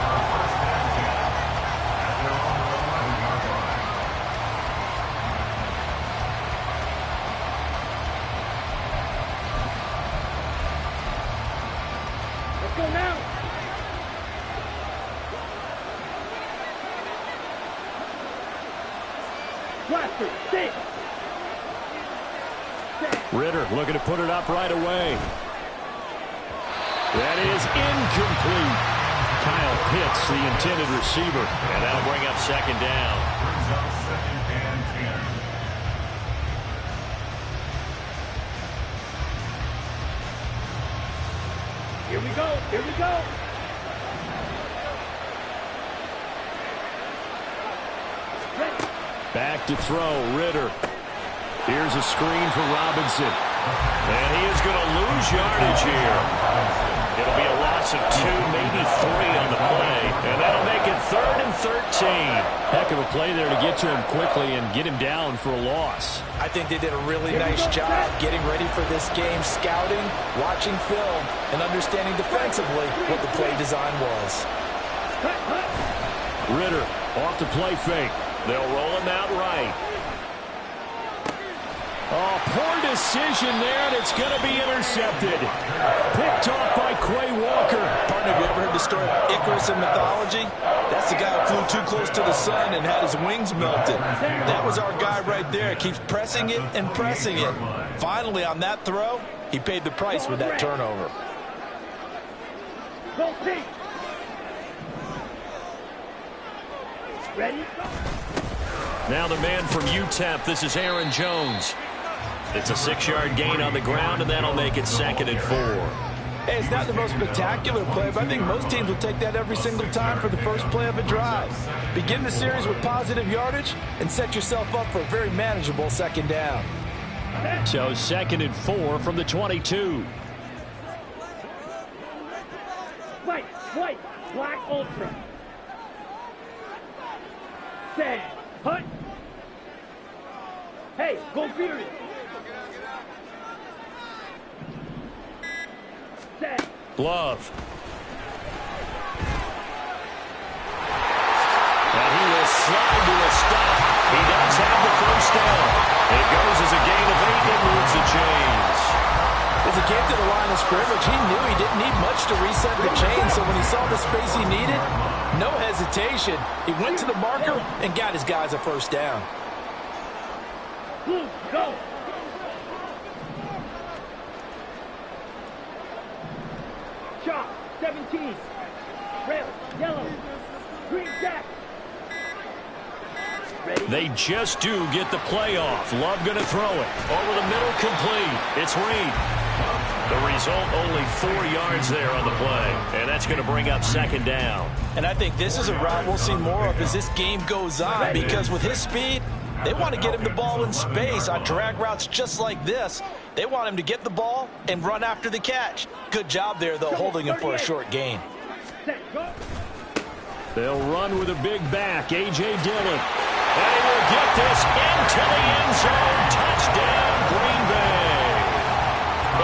[SPEAKER 5] Let's go now. Blaster, stay.
[SPEAKER 2] Ritter looking to put it up right away. That is incomplete. Kyle Pitts, the intended receiver, and that'll bring up second down.
[SPEAKER 6] Brings up second and 10.
[SPEAKER 5] Here we go. Here we go. Ready.
[SPEAKER 2] Back to throw, Ritter. Here's a screen for Robinson. And he is going to lose yardage here. It'll be a loss of 2, maybe 3 on the play. And that'll make it 3rd and 13. Heck of a play there to get to him quickly and get him down for a loss.
[SPEAKER 4] I think they did a really nice job getting ready for this game, scouting, watching film, and understanding defensively what the play design was.
[SPEAKER 2] Ritter off the play fake. They'll roll him out right. Oh, poor decision there, and it's going to be intercepted. Picked off by Quay Walker.
[SPEAKER 4] Partner, have you ever heard the story of Icarus in mythology? That's the guy who flew
[SPEAKER 3] little too close to the sun and had his wings melted. That was our guy right there. Keeps pressing it and pressing it. Finally, on that throw, he paid the price with that turnover.
[SPEAKER 5] Ready?
[SPEAKER 2] Now the man from UTEP, this is Aaron Jones. It's a 6-yard gain on the ground, and that'll make it 2nd and 4.
[SPEAKER 3] Hey, it's not the most spectacular play, but I think most teams will take that every single time for the first play of a drive. Begin the series with positive yardage and set yourself up for a very manageable 2nd down.
[SPEAKER 2] So 2nd and 4 from the 22.
[SPEAKER 5] White, black ultra. Set, hunt. Hey, go Fury. Set.
[SPEAKER 2] Glove. And he will slide to a stop. He does have the first down. It goes as a gain of 8 and moves the chains.
[SPEAKER 3] As he came to the line of scrimmage, he knew he didn't need much to reset the chain, so when he saw the space he needed, no hesitation. He went to the marker and got his guys a first down.
[SPEAKER 5] Blue, go. Chop, 17. Red, yellow, green jack. Ready?
[SPEAKER 2] They just do get the play off. Love going to throw it. Over the middle, complete. It's Reed. The result, only 4 yards there on the play. And that's going to bring up 2nd down.
[SPEAKER 3] And I think this is a route we'll see more of as this game goes on, because with his speed, they want to get him the ball in space on drag routes just like this. They want him to get the ball and run after the catch. Good job there, though, holding him for a short gain.
[SPEAKER 2] They'll run with a big back, A.J. Dillon. And he will get this into the end zone. Touchdown, Green Bay.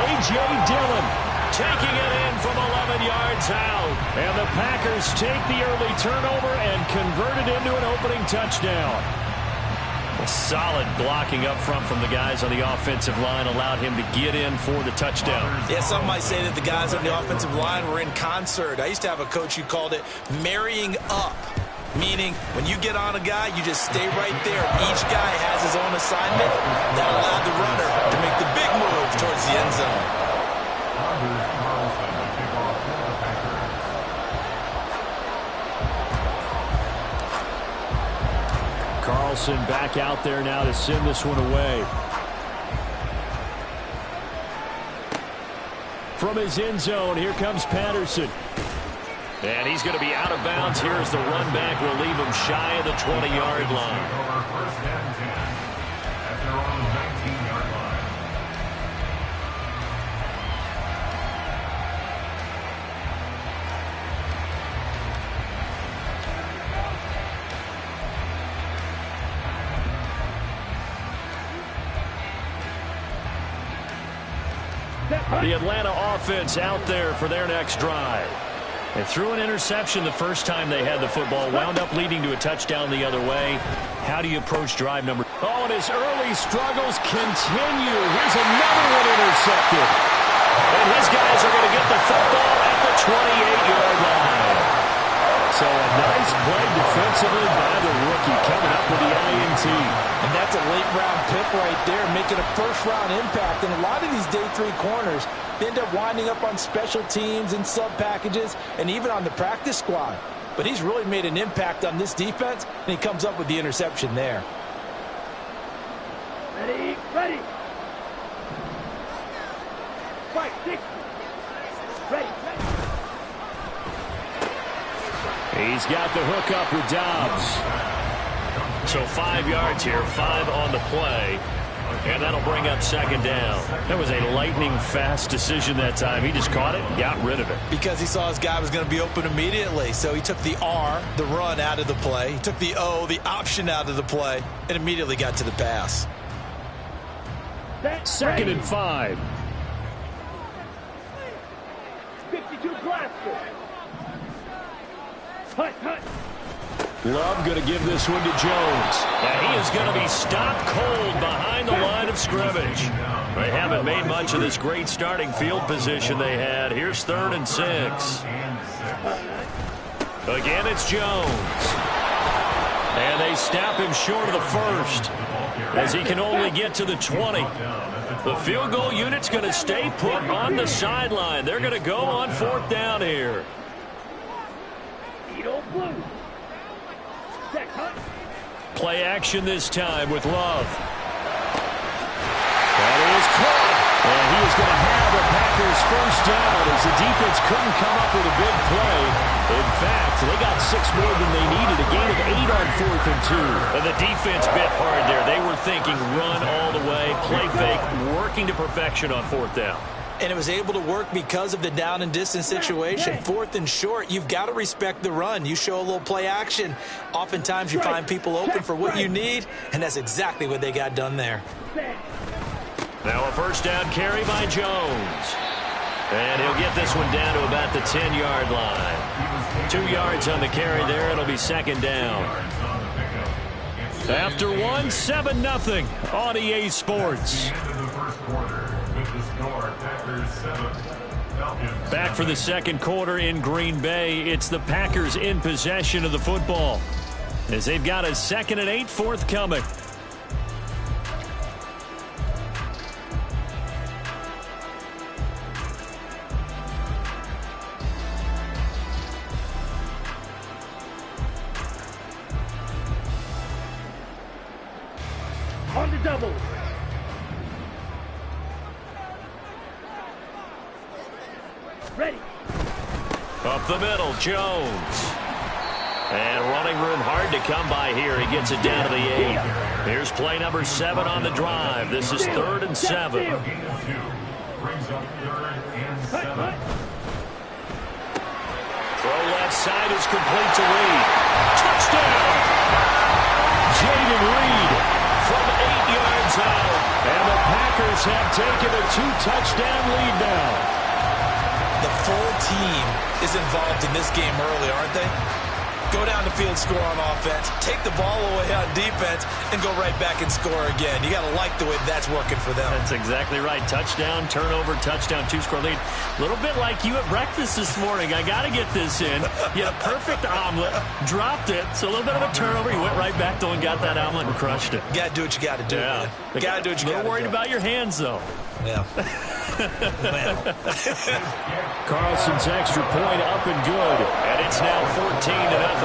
[SPEAKER 2] A.J. Dillon taking it in from 11 yards out. And the Packers take the early turnover and convert it into an opening touchdown. Solid blocking up front from the guys on the offensive line allowed him to get in for the touchdown.
[SPEAKER 4] Yeah, some might say that the guys on the offensive line were in concert. I used to have a coach who called it marrying up, meaning when you get on a guy, you just stay right there. Each guy has his own assignment. That allowed the runner to make the big move towards the end zone.
[SPEAKER 2] Carlson back out there now to send this one away. From his end zone, here comes Patterson. And he's going to be out of bounds here as the run back will leave him shy of the 20-yard line.
[SPEAKER 6] First and 10 at their own 19-yard line.
[SPEAKER 2] The Atlanta offense out there for their next drive. They threw an interception the first time they had the football, wound up leading to a touchdown the other way. How do you approach drive number? Oh, and his early struggles continue. Here's another one intercepted. And his guys are going to get the football at the 28-yard line. So a nice play defensively by the rookie coming up with the INT.
[SPEAKER 3] And that's a late-round pick right there, making a first-round impact. And a lot of these day 3 corners, they end up winding up on special teams and sub-packages and even on the practice squad. But he's really made an impact on this defense, and he comes up with the interception there.
[SPEAKER 5] Ready, ready. 5, 6. Ready.
[SPEAKER 2] He's got the hook up with Dobbs. So 5 yards here, 5 on the play. And that'll bring up 2nd down. That was a lightning-fast decision that time. He just caught it and got rid of it.
[SPEAKER 4] Because he saw his guy was going to be open immediately. So he took the R, the run, out of the play. He took the O, the option, out of the play, and immediately got to the pass.
[SPEAKER 2] 2nd and 5.
[SPEAKER 5] 52 blaster. Hut, hut.
[SPEAKER 2] Love going to give this one to Jones. And he is going to be stopped cold behind the line of scrimmage. They haven't made much of this great starting field position they had. Here's 3rd and 6. Again, it's Jones. stop him short of the first, as he can only get to the 20. The field goal unit's going to stay put on the sideline. They're going to go on 4th down here. Play action this time with Love. That is caught. And he is going to have a Packers first down as the defense couldn't come up with a big play. In fact, they got 6 more than they needed, a gain of 8 on 4th and 2. And the defense bit hard there. They were thinking run all the way, play fake, working to perfection on 4th down.
[SPEAKER 4] And it was able to work because of the down and distance situation. 4th and short, you've got to respect the run. You show a little play action. Oftentimes you find people open for what you need, and that's exactly what they got done there.
[SPEAKER 2] Now a first down carry by Jones. And he'll get this one down to about the 10-yard line. 2 yards on the carry there. It'll be 2nd down. After one, 7-0 on EA Sports. Back for the 2nd quarter in Green Bay. It's the Packers in possession of the football, as they've got a 2nd and 8 forthcoming.
[SPEAKER 5] On the double. Ready.
[SPEAKER 2] Up the middle, Jones. And running room hard to come by here. He gets it down to the 8. Here's play number 7 on the drive. This is 3rd and 7. Throw left side is complete to Reed. Touchdown! Jaden Reed from 8 yards out. And the Packers have taken a 2-touchdown lead now.
[SPEAKER 4] The full team is involved in this game early, aren't they? Go down the field, score on offense, take the ball away on defense, and go right back and score again. You got to like the way that's working for them.
[SPEAKER 2] That's exactly right. Touchdown, turnover, touchdown, 2-score lead. A little bit like you at breakfast this morning. I got to get this in. You had a perfect omelet, dropped it. So a little bit of a turnover. You went right back though and got that omelet and crushed it.
[SPEAKER 4] You got to do what you got to do, man. You got to do what you got to do.
[SPEAKER 2] Not worried about your hands, though.
[SPEAKER 4] Yeah.
[SPEAKER 2] Carlson's extra point up and good. And it's now 14-0.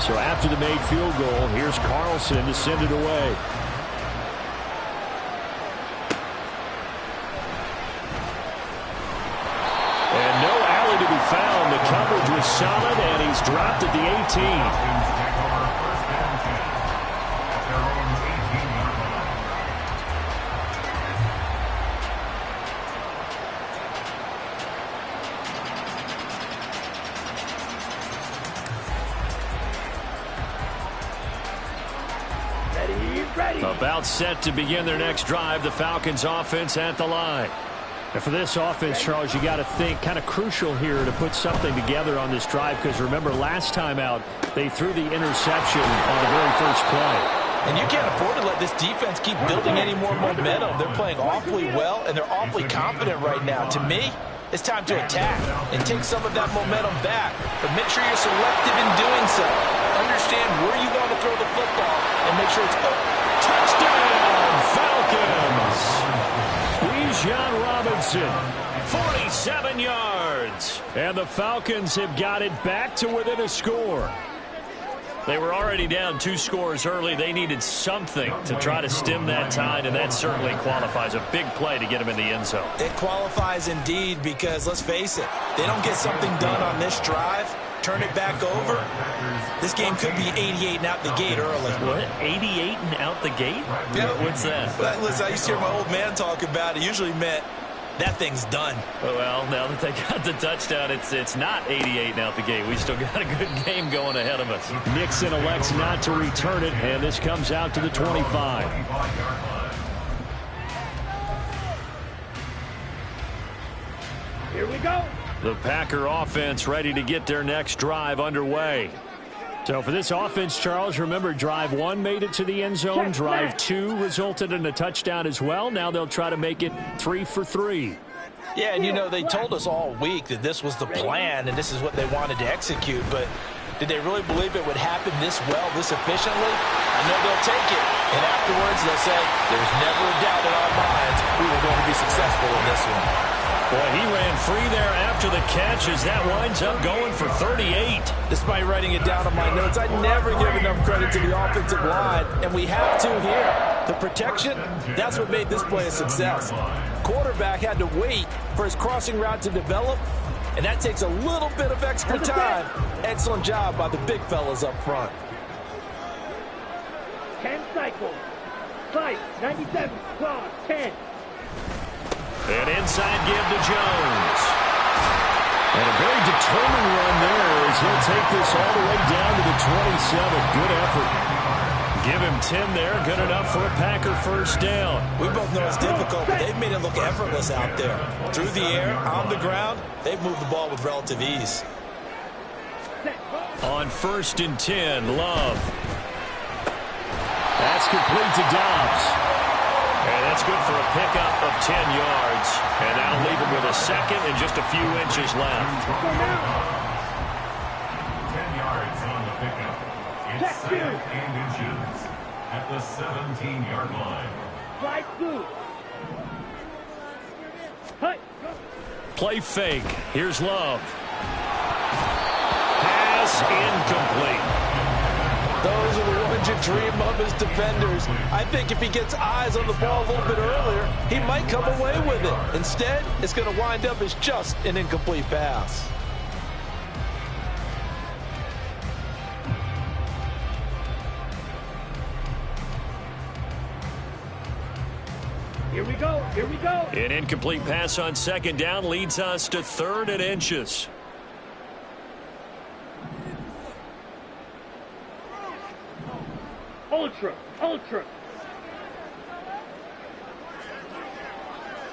[SPEAKER 2] So after the made field goal, here's Carlson to send it away. And no alley to be found. The coverage was solid, and he's dropped at the 18. About set to begin their next drive. The Falcons offense at the line. And for this offense, Charles, you got to think kind of crucial here to put something together on this drive, because remember last time out they threw the interception on the very first play.
[SPEAKER 4] And you can't afford to let this defense keep building any more momentum. They're playing awfully well, and they're awfully confident right now. To me, it's time to attack and take some of that momentum back. But make sure you're selective in doing so. Understand where you want to throw the football and make sure it's open.
[SPEAKER 2] Touchdown, Falcons! Bijan Robinson, 47 yards. And the Falcons have got it back to within a score. They were already down 2 scores early. They needed something to try to stem that tide, and that certainly qualifies. A big play to get them in the end zone.
[SPEAKER 4] It qualifies indeed, because let's face it, they don't get something done on this drive, turn it back over, this game could be 88 and out the gate early.
[SPEAKER 2] What? 88 and out the gate?
[SPEAKER 4] Yeah.
[SPEAKER 2] What's that?
[SPEAKER 4] Listen, I used to hear my old man talk about it. Usually meant that thing's done.
[SPEAKER 2] Well, now that they got the touchdown, it's not 88 and out the gate. We still got a good game going ahead of us. Nixon elects not to return it, and this comes out to the 25.
[SPEAKER 5] Here we go.
[SPEAKER 2] The Packer offense ready to get their next drive underway. So for this offense, Charles, remember drive 1 made it to the end zone. Drive 2 resulted in a touchdown as well. Now they'll try to make it 3 for 3.
[SPEAKER 4] Yeah, and you know, they told us all week that this was the plan and this is what they wanted to execute, but did they really believe it would happen this well, this efficiently? I know they'll take it, and afterwards they'll say, there's never a doubt in our minds we were going to be successful in this one.
[SPEAKER 2] Boy, he ran free there after the catch as that winds up going for 38.
[SPEAKER 4] Despite writing it down on my notes, I never give enough credit to the offensive line, and we have to here. The protection, that's what made this play a success. Quarterback had to wait for his crossing route to develop, and that takes a little bit of extra time. Excellent job by the big fellas up front.
[SPEAKER 5] 10 cycles. 5, 97, claw, 10.
[SPEAKER 2] An inside give to Jones. And a very determined run there as he'll take this all the way down to the 27. Good effort. Give him 10 there. Good enough for a Packer first down.
[SPEAKER 4] We both know it's difficult, but they've made it look effortless out there. Through the air, on the ground, they've moved the ball with relative ease.
[SPEAKER 2] On 1st and 10, Love. That's complete to Dobbs. And that's good for a pickup of 10 yards. And that'll leave him with a second and just a few inches left.
[SPEAKER 6] 10 yards on the pickup. It's 2nd and inches at the 17-yard line.
[SPEAKER 5] Slide through.
[SPEAKER 2] Play fake. Here's Love. Pass incomplete.
[SPEAKER 4] Those are the ones you dream of as defenders. I think if he gets eyes on the ball a little bit earlier, he might come away with it. Instead, it's going to wind up as just an incomplete pass.
[SPEAKER 5] Here we go. Here we go.
[SPEAKER 2] An incomplete pass on 2nd down leads us to 3rd and inches.
[SPEAKER 5] Ultra.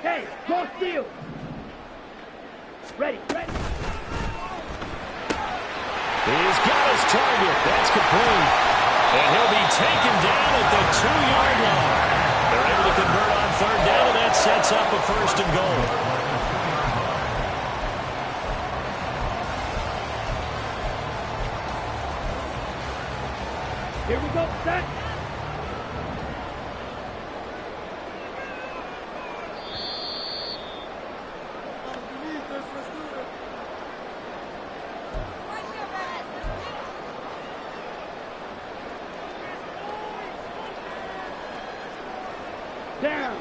[SPEAKER 5] Hey, go steal. Ready.
[SPEAKER 2] He's got his target. That's complete. And he'll be taken down at the 2-yard line. They're able to convert on 3rd down, and that sets up a 1st and goal.
[SPEAKER 5] Here we go, set. Down.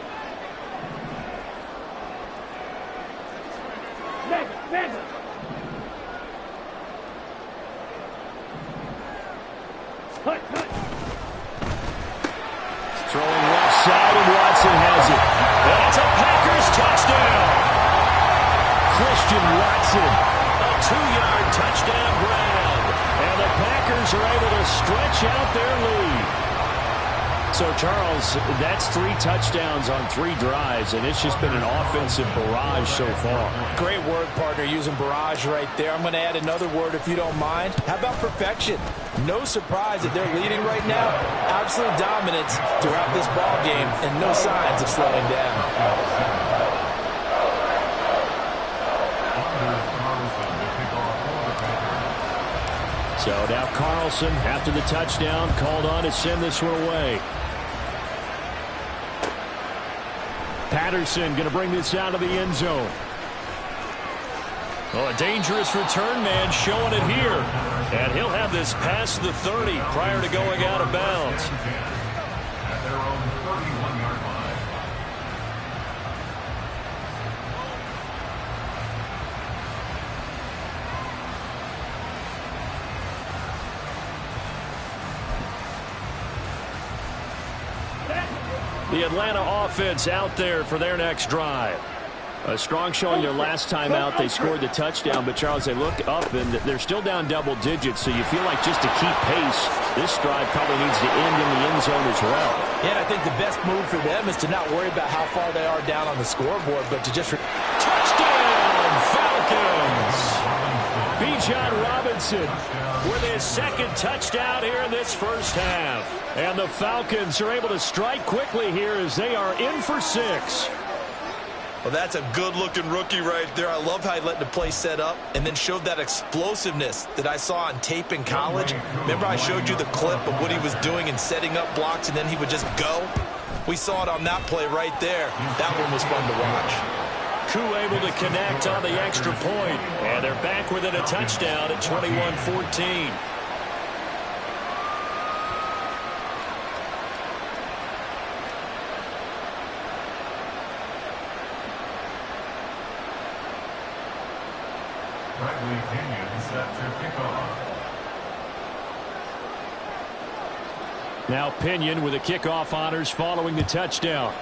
[SPEAKER 5] Mega. Cut.
[SPEAKER 2] Throwing left side, and Watson has it. That's a Packers touchdown. Christian Watson, a 2-yard touchdown grab. And the Packers are able to stretch out their lead. So, Charles, that's 3 touchdowns on 3 drives, and it's just been an offensive barrage so far.
[SPEAKER 4] Great word, partner, using barrage right there. I'm going to add another word if you don't mind. How about perfection? No surprise that they're leading right now. Absolute dominance throughout this ball game, and no signs of slowing down.
[SPEAKER 2] So now Carlson, after the touchdown, called on to send this one away. Patterson going to bring this out of the end zone. Well, a dangerous return man showing it here. And he'll have this past the 30 prior to going out of bounds.
[SPEAKER 6] At their own 31-yard line.
[SPEAKER 2] The Atlanta offense out there for their next drive. A strong showing their last time out. They scored the touchdown, but, Charles, they look up, and they're still down double digits, so you feel like just to keep pace, this drive probably needs to end in the end zone as well.
[SPEAKER 4] Yeah, and I think the best move for them is to not worry about how far they are down on the scoreboard, but to just...
[SPEAKER 2] Touchdown, Falcons! Bijan Robinson with his second touchdown here in this first half. And the Falcons are able to strike quickly here as they are in for 6.
[SPEAKER 3] Well, that's a good-looking rookie right there. I love how he let the play set up and then showed that explosiveness that I saw on tape in college. Remember I showed you the clip of what he was doing and setting up blocks, and then he would just go? We saw it on that play right there. That one was fun to watch.
[SPEAKER 2] Koo able to connect on the extra point, and they're back within a touchdown at 21-14. Now Pinion with the kickoff honors following the touchdown.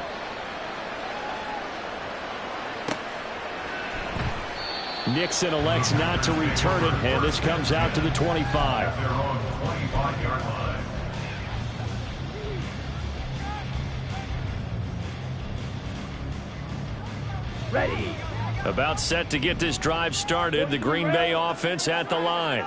[SPEAKER 2] Nixon elects not to return it, and this comes out to the 25.
[SPEAKER 5] Ready.
[SPEAKER 2] About set to get this drive started. The Green Bay offense at the line.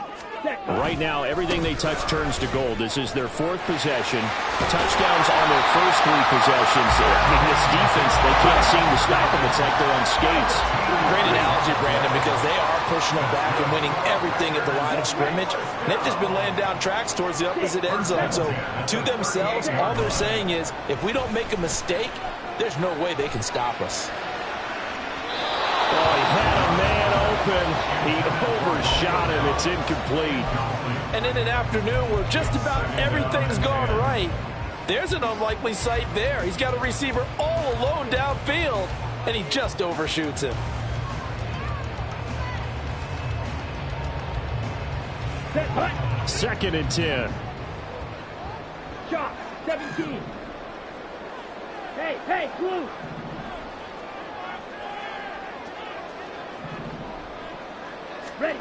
[SPEAKER 2] Right now, everything they touch turns to gold. This is their 4th possession. Touchdowns on their first 3 possessions. I mean, this defense, they can't seem to stop them. It's like they're on skates.
[SPEAKER 4] Great analogy, Brandon, because they are pushing them back and winning everything at the line of scrimmage. And they've just been laying down tracks towards the opposite end zone. So, to themselves, all they're saying is, if we don't make a mistake, there's no way they can stop us.
[SPEAKER 2] Oh, he had a man open. He overshot him. It's incomplete.
[SPEAKER 4] And in an afternoon where just about everything's gone right, there's an unlikely sight there. He's got a receiver all alone downfield, and he just overshoots him.
[SPEAKER 2] Second and 10.
[SPEAKER 5] Shot. 17. Hey, Blue. Ready.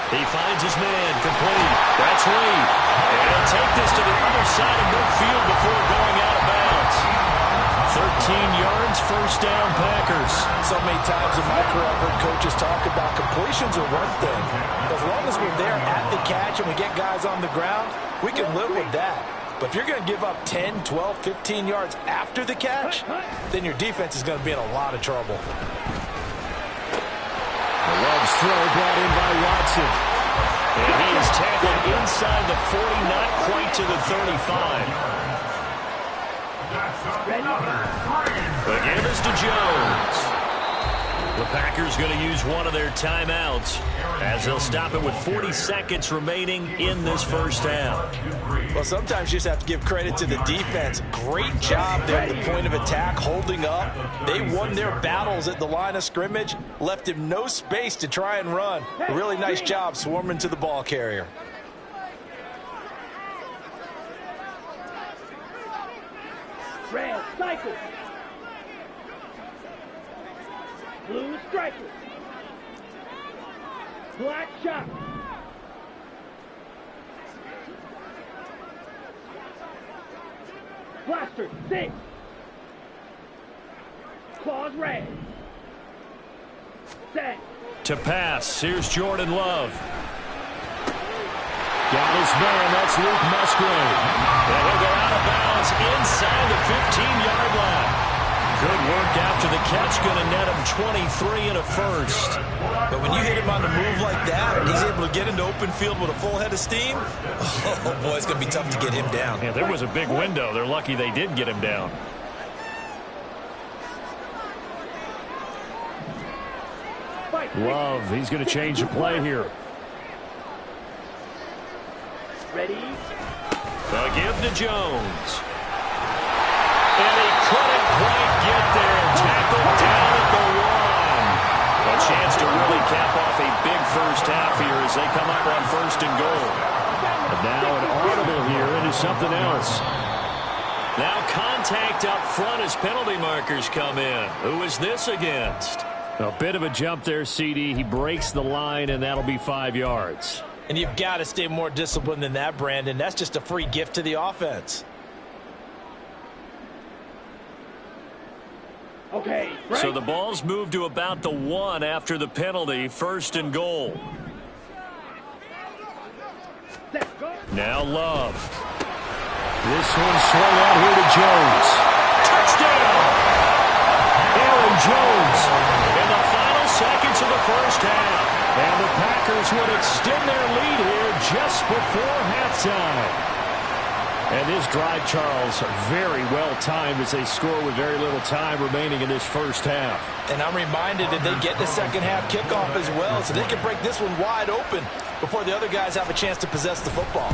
[SPEAKER 2] He finds his man, complete. That's Lee. And he'll take this to the other side of midfield before going out of bounds. 13 yards, first down, Packers.
[SPEAKER 4] So many times in my career I've heard coaches talk about completions are one thing. As long as we're there at the catch and we get guys on the ground, we can live with that. But if you're going to give up 10, 12, 15 yards after the catch, then your defense is going to be in a lot of trouble.
[SPEAKER 2] Love's throw brought in by Watson. And he is tackled inside the 40, not quite to the 35. The game is to Jones. The Packers going to use one of their timeouts as they'll stop it with 40 seconds remaining in this first half.
[SPEAKER 4] Well, sometimes you just have to give credit to the defense. Great job there at the point of attack, holding up. They won their battles at the line of scrimmage, left him no space to try and run. A really nice job swarming to the ball carrier.
[SPEAKER 5] Red cycle. Blue striker. Black shot. Blaster 6. Claws red. Set.
[SPEAKER 2] To pass, here's Jordan Love. Got his man, that's Luke Musgrave. And he'll go out of bounds inside the 15-yard line. Good work after the catch, going to net him 23 and a first.
[SPEAKER 4] But when you hit him on the move like that, and he's able to get into open field with a full head of steam, oh boy, it's going to be tough to get him down.
[SPEAKER 2] Yeah, there was a big window. They're lucky they did get him down. Love, he's going to change the play here.
[SPEAKER 5] Ready?
[SPEAKER 2] They'll give to Jones. And he couldn't quite get there and tackled down at the 1. A chance to really cap off a big first half here as they come up on 1st and goal. And now an audible here into something else. Now contact up front as penalty markers come in. Who is this against? A bit of a jump there, CD. He breaks the line, and that'll be 5 yards.
[SPEAKER 4] And you've got to stay more disciplined than that, Brandon. That's just a free gift to the offense.
[SPEAKER 5] Okay. Right.
[SPEAKER 2] So the ball's moved to about the 1 after the penalty, 1st and goal. Now Love. This one swung out here to Jones. Touchdown! Aaron Jones in the final seconds of the first half. And the Packers would extend their lead here just before halftime. And this drive, Charles, very well timed as they score with very little time remaining in this first half.
[SPEAKER 4] And I'm reminded that they get the second half kickoff as well, so they can break this one wide open before the other guys have a chance to possess the football.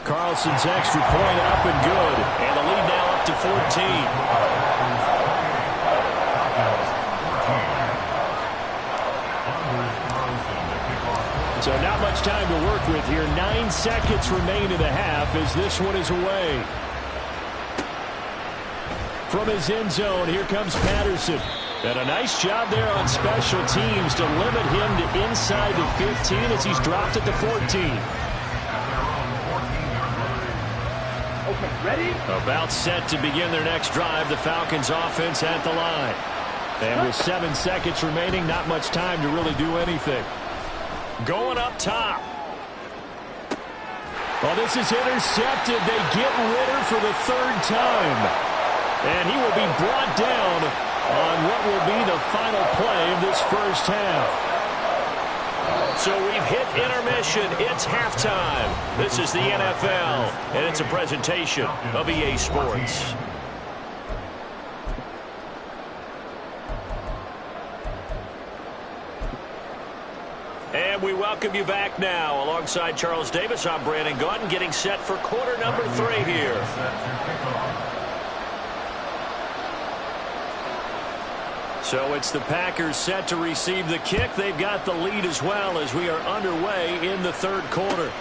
[SPEAKER 2] Carlson's extra point up and good. And the lead now up to 14. So not much time to work with here. 9 seconds remain in the half as this one is away. From his end zone, here comes Patterson. And a nice job there on special teams to limit him to inside the 15 as he's dropped it to 14.
[SPEAKER 5] Okay, ready?
[SPEAKER 2] About set to begin their next drive. The Falcons offense at the line. And with 7 seconds remaining, not much time to really do anything. Going up top. Well, this is intercepted. They get Ritter for the 3rd time. And he will be brought down on what will be the final play of this first half. So we've hit intermission. It's halftime. This is the NFL, and it's a presentation of EA Sports. And we welcome you back now. Alongside Charles Davis, I'm Brandon Gaudin, getting set for quarter number 3 here. So it's the Packers set to receive the kick. They've got the lead as well as we are underway in the 3rd quarter.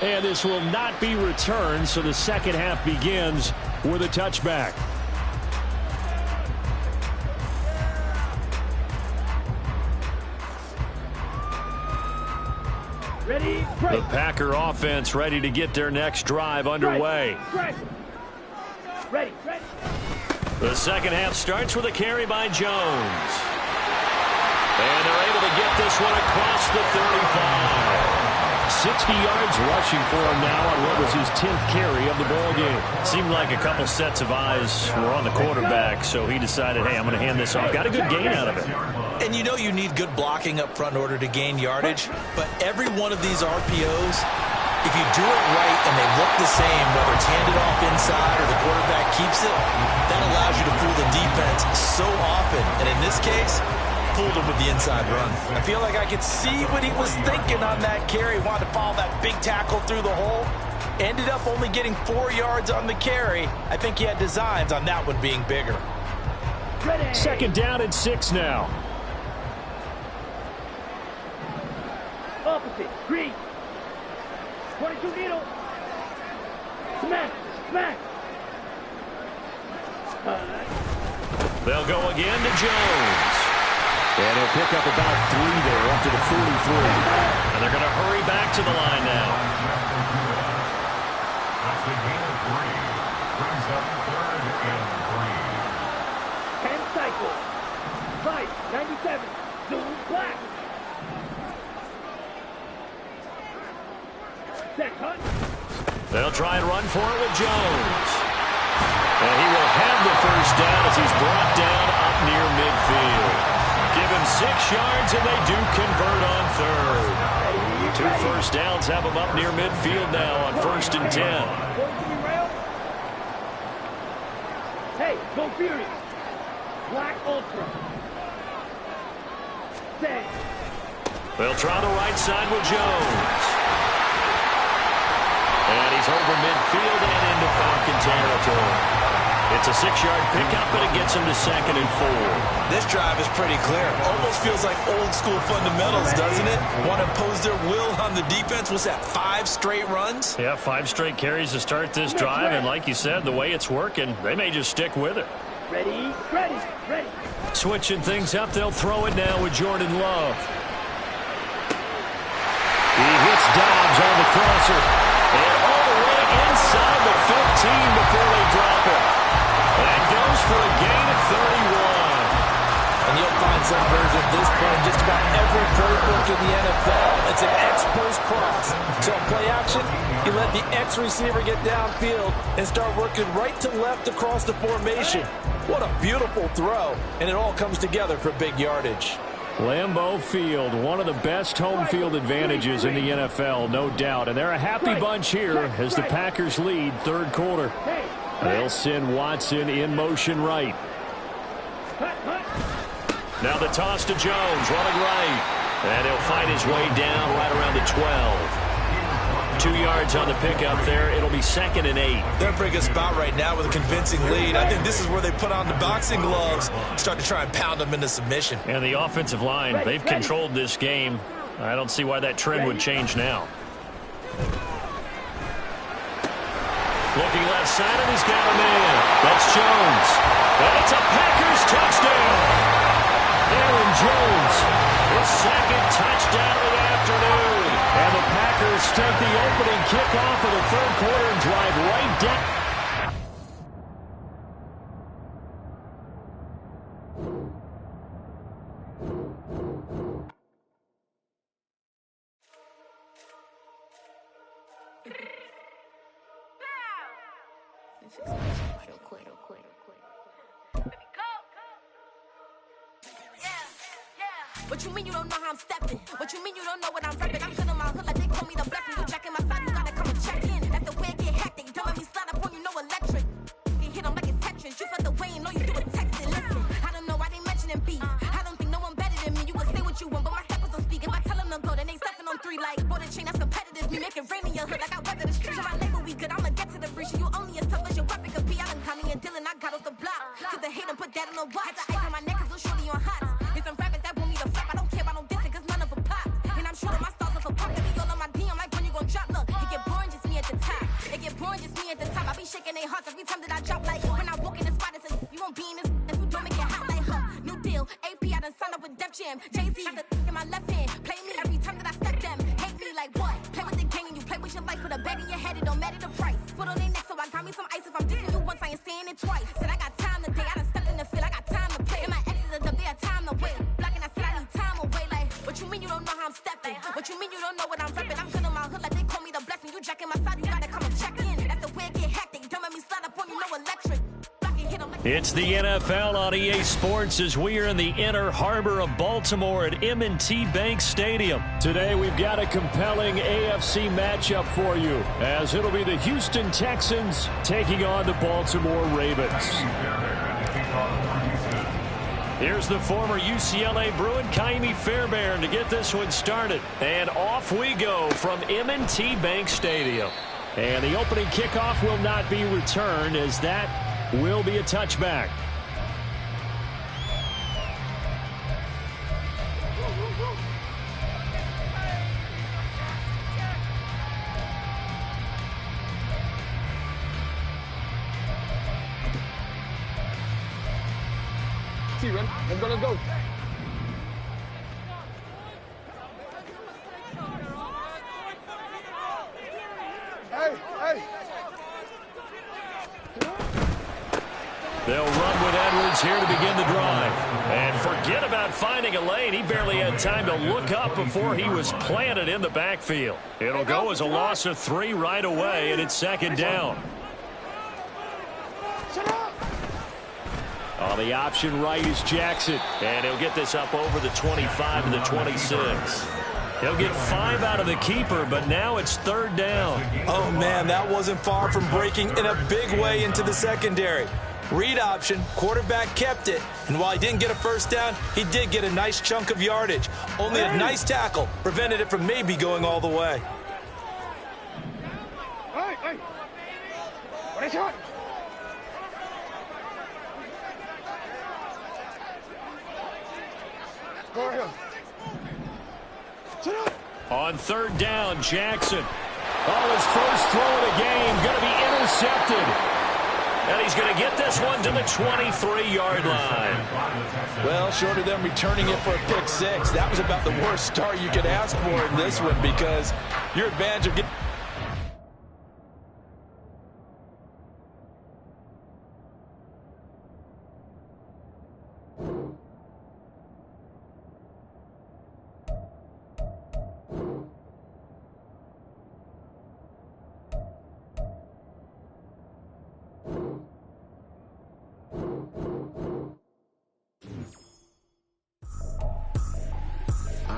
[SPEAKER 2] And this will not be returned, so the second half begins with a touchback.
[SPEAKER 5] Ready?
[SPEAKER 2] The Packer offense ready to get their next drive underway.
[SPEAKER 5] Ready.
[SPEAKER 2] The second half starts with a carry by Jones. And they're able to get this one across the 35. 60 yards rushing for him now on what was his 10th carry of the ballgame. Seemed like a couple sets of eyes were on the quarterback, so he decided, hey, I'm going to hand this off. Got a good gain out of it.
[SPEAKER 4] And you know you need good blocking up front in order to gain yardage, but every one of these RPOs, if you do it right and they look the same, whether it's handed off inside or the quarterback keeps it, that allows you to fool the defense so often. And in this case, fooled him with the inside run. I feel like I could see what he was thinking on that carry. Wanted to follow that big tackle through the hole. Ended up only getting 4 yards on the carry. I think he had designs on that one being bigger.
[SPEAKER 5] Ready.
[SPEAKER 2] Second down and 6 now.
[SPEAKER 5] Opposite. Green. 22 needle. Smack.
[SPEAKER 2] They'll go again to Jones. And he'll pick up about 3 there, up to the 43. And they're going to hurry back to the line now.
[SPEAKER 6] That's the gain of 3. Brings up 3rd and
[SPEAKER 5] 10 cycle. 5, 97. Zoom black.
[SPEAKER 2] They'll try and run for it with Jones. And he will have the first down as he's brought down up near midfield. Give him 6 yards, and they do convert on 3rd. 2 first downs have him up near midfield now on 1st and 10.
[SPEAKER 5] Hey, go Fury. Black Ultra. Set.
[SPEAKER 2] They'll try the right side with Jones. And he's over midfield and into Falcon territory. It's a 6-yard pickup, but it gets him to 2nd and 4.
[SPEAKER 4] This drive is pretty clear. Almost feels like old school fundamentals, doesn't it? Want to impose their will on the defense. Was that 5 straight runs?
[SPEAKER 2] Yeah, 5 straight carries to start this drive. And like you said, the way it's working, they may just stick with it.
[SPEAKER 5] Ready.
[SPEAKER 2] Switching things up, they'll throw it now with Jordan Love. He hits Dobbs on the crosser. And all the way inside the 15 before they drop it. That goes for a gain of 31.
[SPEAKER 3] And you'll find some version of this play in just about every playbook in the NFL. It's an X-post cross. So in play action, you let the X receiver get downfield and start working right to left across the formation. What a beautiful throw, and it all comes together for big yardage.
[SPEAKER 2] Lambeau Field, one of the best home field advantages in the NFL, no doubt. And they're a happy bunch here as the Packers lead third quarter. They'll send Watson in motion right. Now the toss to Jones, running right. And he'll fight his way down right around the 12. 2 yards on the pickup there. It'll be 2nd and 8.
[SPEAKER 4] They're in a pretty good spot right now with a convincing lead. I think this is where they put on the boxing gloves, start to try and pound them into submission.
[SPEAKER 2] And the offensive line, they've controlled this game. I don't see why that trend would change now. Looking left side, and he's got a man. That's Jones. And it's a Packers touchdown. Aaron Jones, his 2nd touchdown of the afternoon. And the Packers take the opening kickoff of the third quarter and drive right down.
[SPEAKER 11] What you mean you don't know how I'm stepping? What you mean you don't know what I'm repping? I'm good on my hood like they call me the blessing. You jacking my side, you gotta come and check in. That's the way it get hectic. Don't let me slide up on you, no electric. You hit them like it's Tetris. You felt the way and all you do is texting. Listen, I don't know why they mentioning beef. I don't think no one better than me. You can say what you want, but my steppers don't speak. If I tell them to go, then they stepping on 3 like golden chain. That's competitive. Me making rain in your hood like I weather the streets. My label we good. I'ma get to the breach. You only as tough as your weapon could be. I done Connie and Dylan. I got off the block. To the hate and put that on the watch. Had the ice on my neck 'cause I'm shorty on hot. It's some rappers that want me to flop. I don't care about no dissing 'cause none of them pop. And I'm shooting my stars off a pop. They be all on my DM like when you gon' drop. Look, it get boring just me at the top. It get boring just me at the top. I be shaking their hearts every time that I drop. Like when I walk in the spot, it says you won't be in this if you don't make it hot like her. New deal, AP. I done signed up with Def Jam. Jay-Z got the in my left hand. Play me every time that I step them. Hate me like what? Play with the game and you play with your life. Put a bag in your head, it don't matter the price. Put on their neck, so I got me some ice. If I'm dissing you once, I ain't saying it twice. Said I got time today. I done stepped in the field. I got time to play. And my exes are up there, time to wait. Blocking, I said I need time away. Like, what you mean you don't know how I'm stepping? What you mean you don't know what I'm repping? I'm good on my hood like they call me the blessing. You jacking my side, you gotta come and check in. That's the way it get hectic. Don't let me slide up on you, no electric.
[SPEAKER 2] It's the NFL on EA Sports as we are in the inner harbor of Baltimore at M&T Bank Stadium. Today we've got a compelling AFC matchup for you as it'll be the Houston Texans taking on the Baltimore Ravens. Here's the former UCLA Bruin, Kaimi Fairbairn, to get this one started. And off we go from M&T Bank Stadium. And the opening kickoff will not be returned as that will be a touchback.
[SPEAKER 12] See, man. Let's go, let's go. Hey, hey.
[SPEAKER 2] They'll run with Edwards here to begin the drive. And forget about finding a lane. He barely had time to look up before he was planted in the backfield. It'll go as a loss of 3 right away, and it's 2nd down. On the option right is Jackson. And he'll get this up over the 25 to the 26. He'll get 5 out of the keeper, but now it's 3rd down.
[SPEAKER 4] Oh, man, that wasn't far from breaking in a big way into the secondary. Read option, quarterback kept it, and while he didn't get a first down, he did get a nice chunk of yardage. Only a nice tackle prevented it from maybe going all the way.
[SPEAKER 12] Hey, hey. What is it? Go ahead.
[SPEAKER 2] On 3rd down, Jackson. Oh, his first throw of the game going to be intercepted. And he's going to get this one to the 23-yard line.
[SPEAKER 3] Well, short of them returning it for a pick 6, that was about the worst start you could ask for in this one because your advantage of getting...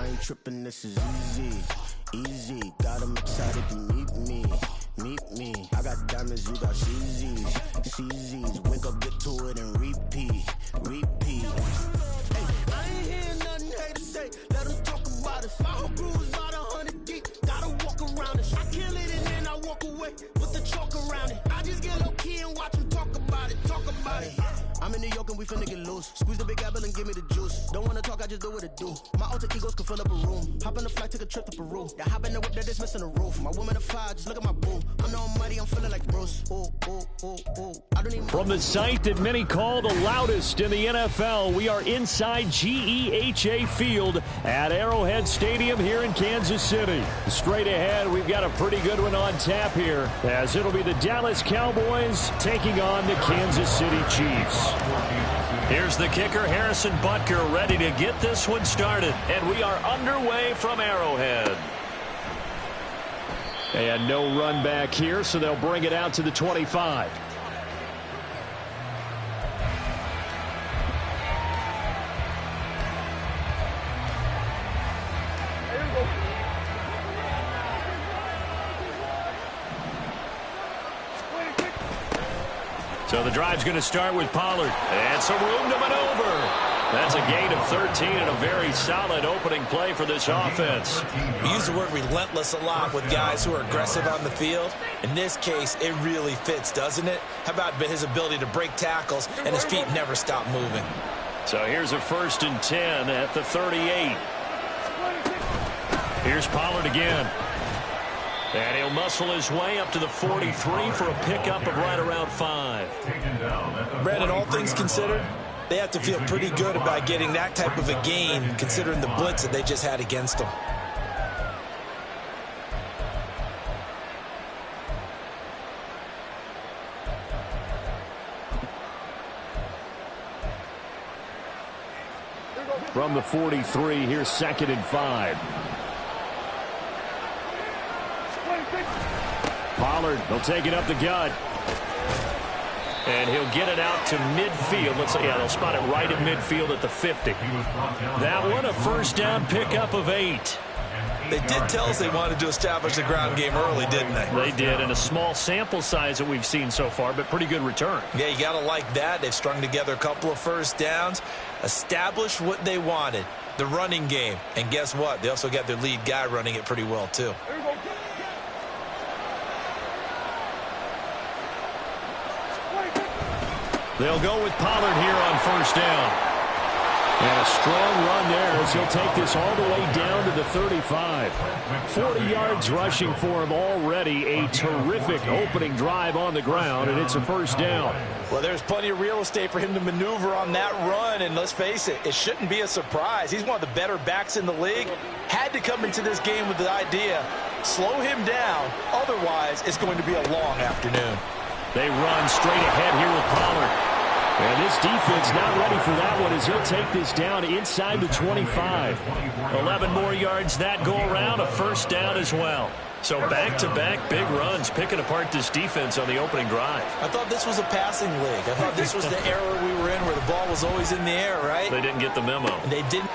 [SPEAKER 13] ain't tripping, this is easy. Easy, got 'em excited to meet me. Meet me. I got diamonds, you got CZs. CZs, wake up, get to it, and repeat. Repeat. Hey, I ain't hearing nothing haters say. Let them talk about it. My whole crew is about 100 deep. Gotta walk around it. I kill it and then I walk away with the chalk around it. I just get low key and watch them talk about it. Talk about it. I'm in New York and we finna get loose. Squeeze the big apple and give me the juice. Don't wanna talk, I just do what it do. My alter egos can fill up a room. Hop on the flight, take a trip to Peru. That hop in the whip that is missing the roof. My woman a fire, just look at my boo. I'm the almighty, I'm feeling like Bruce. Ooh, ooh, ooh, ooh. I don't even.
[SPEAKER 2] From the site that many call the loudest in the NFL, we are inside GEHA Field at Arrowhead Stadium here in Kansas City. Straight ahead, we've got a pretty good one on tap here, as it'll be the Dallas Cowboys taking on the Kansas City Chiefs. Here's the kicker, Harrison Butker, ready to get this one started. And we are underway from Arrowhead. And no run back here, so they'll bring it out to the 25. So the drive's going to start with Pollard. And some room to maneuver. That's a gain of 13 and a very solid opening play for this offense.
[SPEAKER 4] We use the word relentless a lot with guys who are aggressive on the field. In this case, it really fits, doesn't it? How about his ability to break tackles and his feet never stop moving?
[SPEAKER 2] So here's a 1st and 10 at the 38. Here's Pollard again. And he'll muscle his way up to the 43 for a pickup of right around 5.
[SPEAKER 4] Brandon, all things considered, they have to feel pretty good about getting that type of a gain, considering the blitz that they just had against them.
[SPEAKER 2] From the 43, here's 2nd and 5. Pollard, they'll take it up the gut. And he'll get it out to midfield. Let's say, yeah, they'll spot it right at midfield at the 50. That one, a 1st down pickup of 8.
[SPEAKER 4] They did tell us they wanted to establish the ground game early, didn't they?
[SPEAKER 2] They did, and a small sample size that we've seen so far, but pretty good return.
[SPEAKER 4] Yeah, you got to like that. They've strung together a couple of 1st downs, established what they wanted, the running game. And guess what? They also got their lead guy running it pretty well, too.
[SPEAKER 2] They'll go with Pollard here on 1st down. And a strong run there as he'll take this all the way down to the 35. 40 yards rushing for him already. A terrific opening drive on the ground, and it's a 1st down.
[SPEAKER 4] Well, there's plenty of real estate for him to maneuver on that run, and let's face it, it shouldn't be a surprise. He's one of the better backs in the league. Had to come into this game with the idea, slow him down, otherwise it's going to be a long afternoon.
[SPEAKER 2] They run straight ahead here with Pollard. And this defense not ready for that one as he'll take this down inside the 25. 11 more yards that go around, a 1st down as well. So back-to-back big runs, picking apart this defense on the opening drive.
[SPEAKER 4] I thought this was a passing league. I thought this was the era we were in where the ball was always in the air, right?
[SPEAKER 2] They didn't get the memo.
[SPEAKER 4] And they didn't.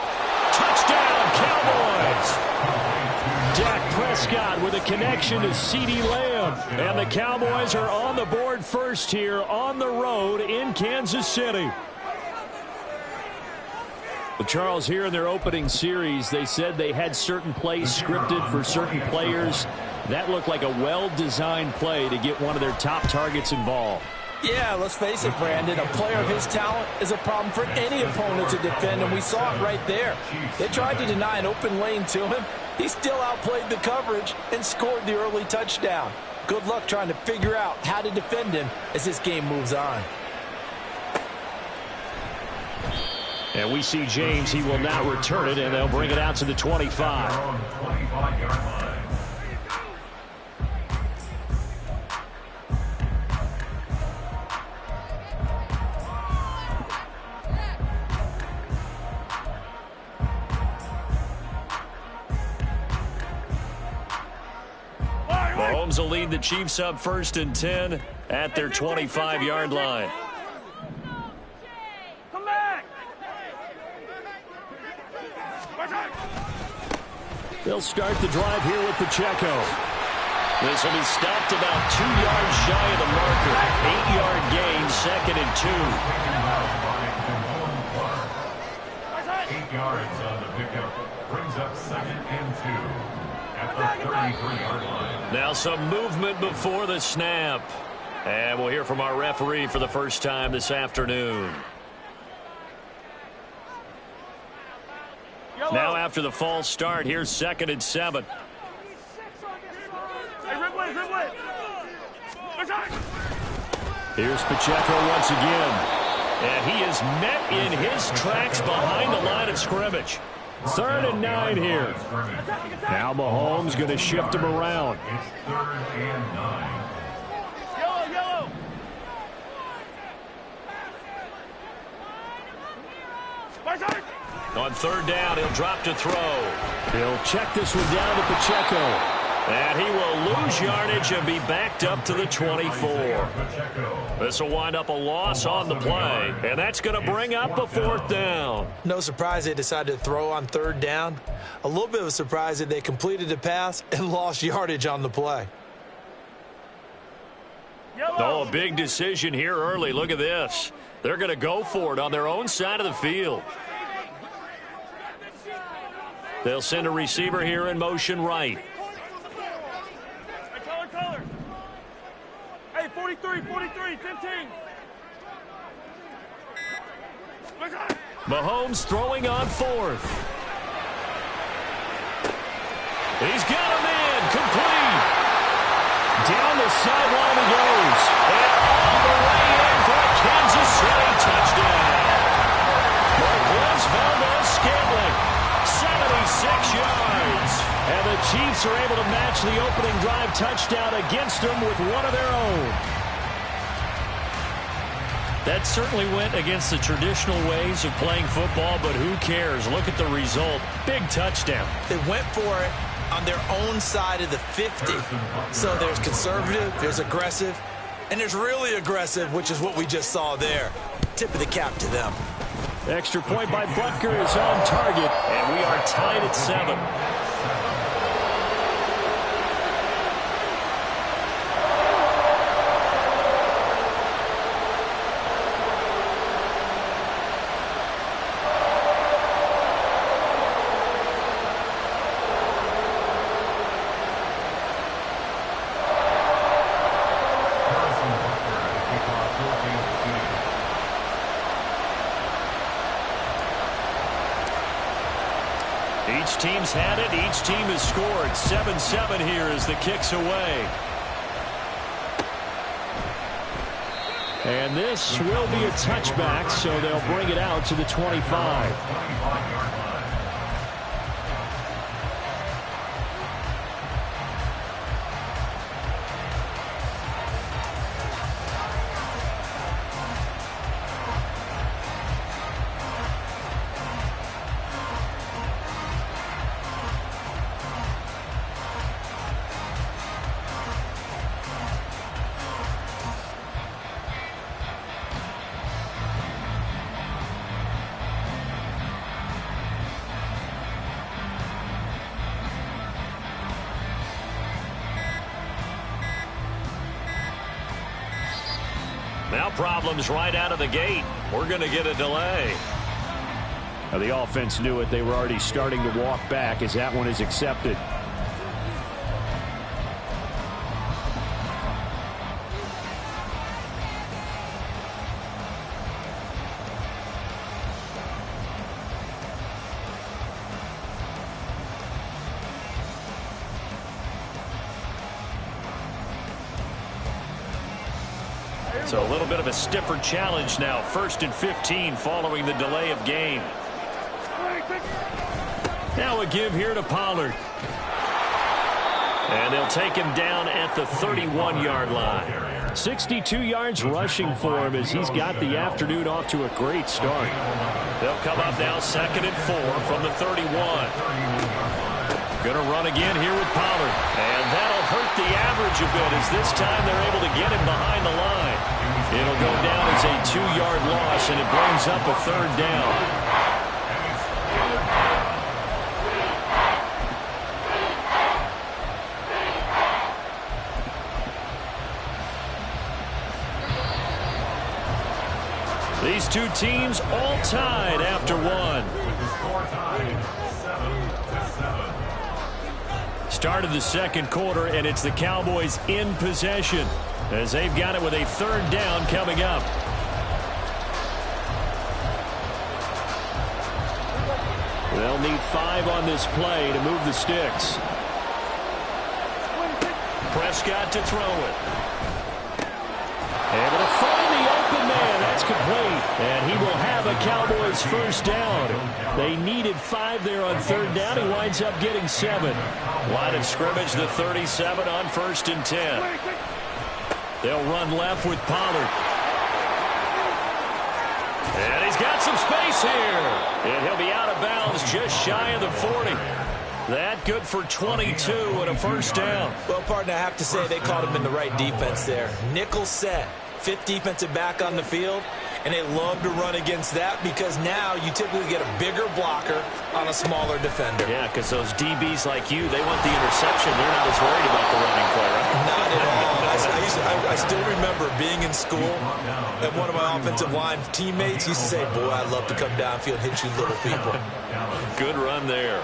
[SPEAKER 2] Touchdown, Cowboys! Dak Prescott with a connection to CeeDee Lamb. And the Cowboys are on the board first here on the road in Kansas City. Well, Charles, here in their opening series, they said they had certain plays scripted for certain players. That looked like a well-designed play to get one of their top targets involved.
[SPEAKER 4] Yeah, let's face it, Brandon. A player of his talent is a problem for any opponent to defend, and we saw it right there. They tried to deny an open lane to him. He still outplayed the coverage and scored the early touchdown. Good luck trying to figure out how to defend him as this game moves on.
[SPEAKER 2] And we see James. He will not return it, and they'll bring it out to the 25. Mahomes will lead the Chiefs up 1st and 10 at their 25-yard line.
[SPEAKER 5] Come back!
[SPEAKER 2] They'll start the drive here with Pacheco. This will be stopped about 2 yards shy of the marker. 8-yard gain, 2nd and 2.
[SPEAKER 6] 8 yards on the pickup. Brings up 2nd and 2 at the 33-yard line.
[SPEAKER 2] Now some movement before the snap. And we'll hear from our referee for the first time this afternoon. Now after the false start, here's 2nd and 7. Here's Pacheco once again. And he is met in his tracks behind the line of scrimmage. 3rd and 9 here. Now Mahomes going to shift him around.
[SPEAKER 6] It's 3rd and 9.
[SPEAKER 5] Yellow.
[SPEAKER 2] On 3rd down, he'll drop to throw. He'll check this one down to Pacheco. And he will lose yardage and be backed up to the 24. This will wind up a loss on the play. And that's going to bring up a 4th down.
[SPEAKER 3] No surprise they decided to throw on 3rd down. A little bit of a surprise that they completed the pass and lost yardage on the play.
[SPEAKER 2] Oh, a big decision here early. Look at this. They're going to go for it on their own side of the field. They'll send a receiver here in motion right.
[SPEAKER 5] Hey, 43, 15.
[SPEAKER 2] Mahomes throwing on 4th. He's got him in. Complete. Down the sideline he goes. And all the way in for a Kansas City touchdown. Marquez Valdez-Scantling, 76 yards. And the Chiefs are able to match the opening drive touchdown against them with one of their own. That certainly went against the traditional ways of playing football, but who cares? Look at the result. Big touchdown.
[SPEAKER 3] They went for it on their own side of the 50. So there's conservative, there's aggressive, and there's really aggressive, which is what we just saw there. Tip of the cap to them.
[SPEAKER 2] Extra point by Butker is on target, and we are tied at 7. Each team's had it. Each team has scored. 7-7 here as the kick's away. And this will be a touchback, so they'll bring it out to the 25. Now problems right out of the gate. We're going to get a delay. Now the offense knew it. They were already starting to walk back as that one is accepted. So a little bit of a stiffer challenge now. 1st and 15 following the delay of game. Now a give here to Pollard. And they'll take him down at the 31-yard line. 62 yards rushing for him as he's got the afternoon off to a great start. They'll come up now 2nd and 4 from the 31. Going to run again here with Pollard. And that'll hurt the average a bit as this time they're able to get him behind the line. It'll go down as a 2-yard loss, and it brings up a 3rd down. two teams all tied after one.
[SPEAKER 6] Score tied 7-7.
[SPEAKER 2] Start of the second quarter, and it's the Cowboys in possession as they've got it with a third down coming up. They'll need 5 on this play to move the sticks. Prescott to throw it. Able to find the open man. That's complete. And he will have a Cowboys first down. They needed 5 there on third down. He winds up getting 7. Line of scrimmage, the 37 on 1st and 10. They'll run left with Pollard. And he's got some space here. And he'll be out of bounds just shy of the 40. That good for 22 and a first down.
[SPEAKER 4] Well, partner, I have to say they caught him in the right defense there. Nickel set, 5th defensive back on the field, and they love to run against that because now you typically get a bigger blocker on a smaller defender.
[SPEAKER 2] Yeah, because those DBs like you, they want the interception. They're not as worried about the running play, right?
[SPEAKER 4] Not at all. I still remember being in school, and one of my offensive line teammates used to say, boy, I'd love to come downfield and hit you little people.
[SPEAKER 2] Good run there.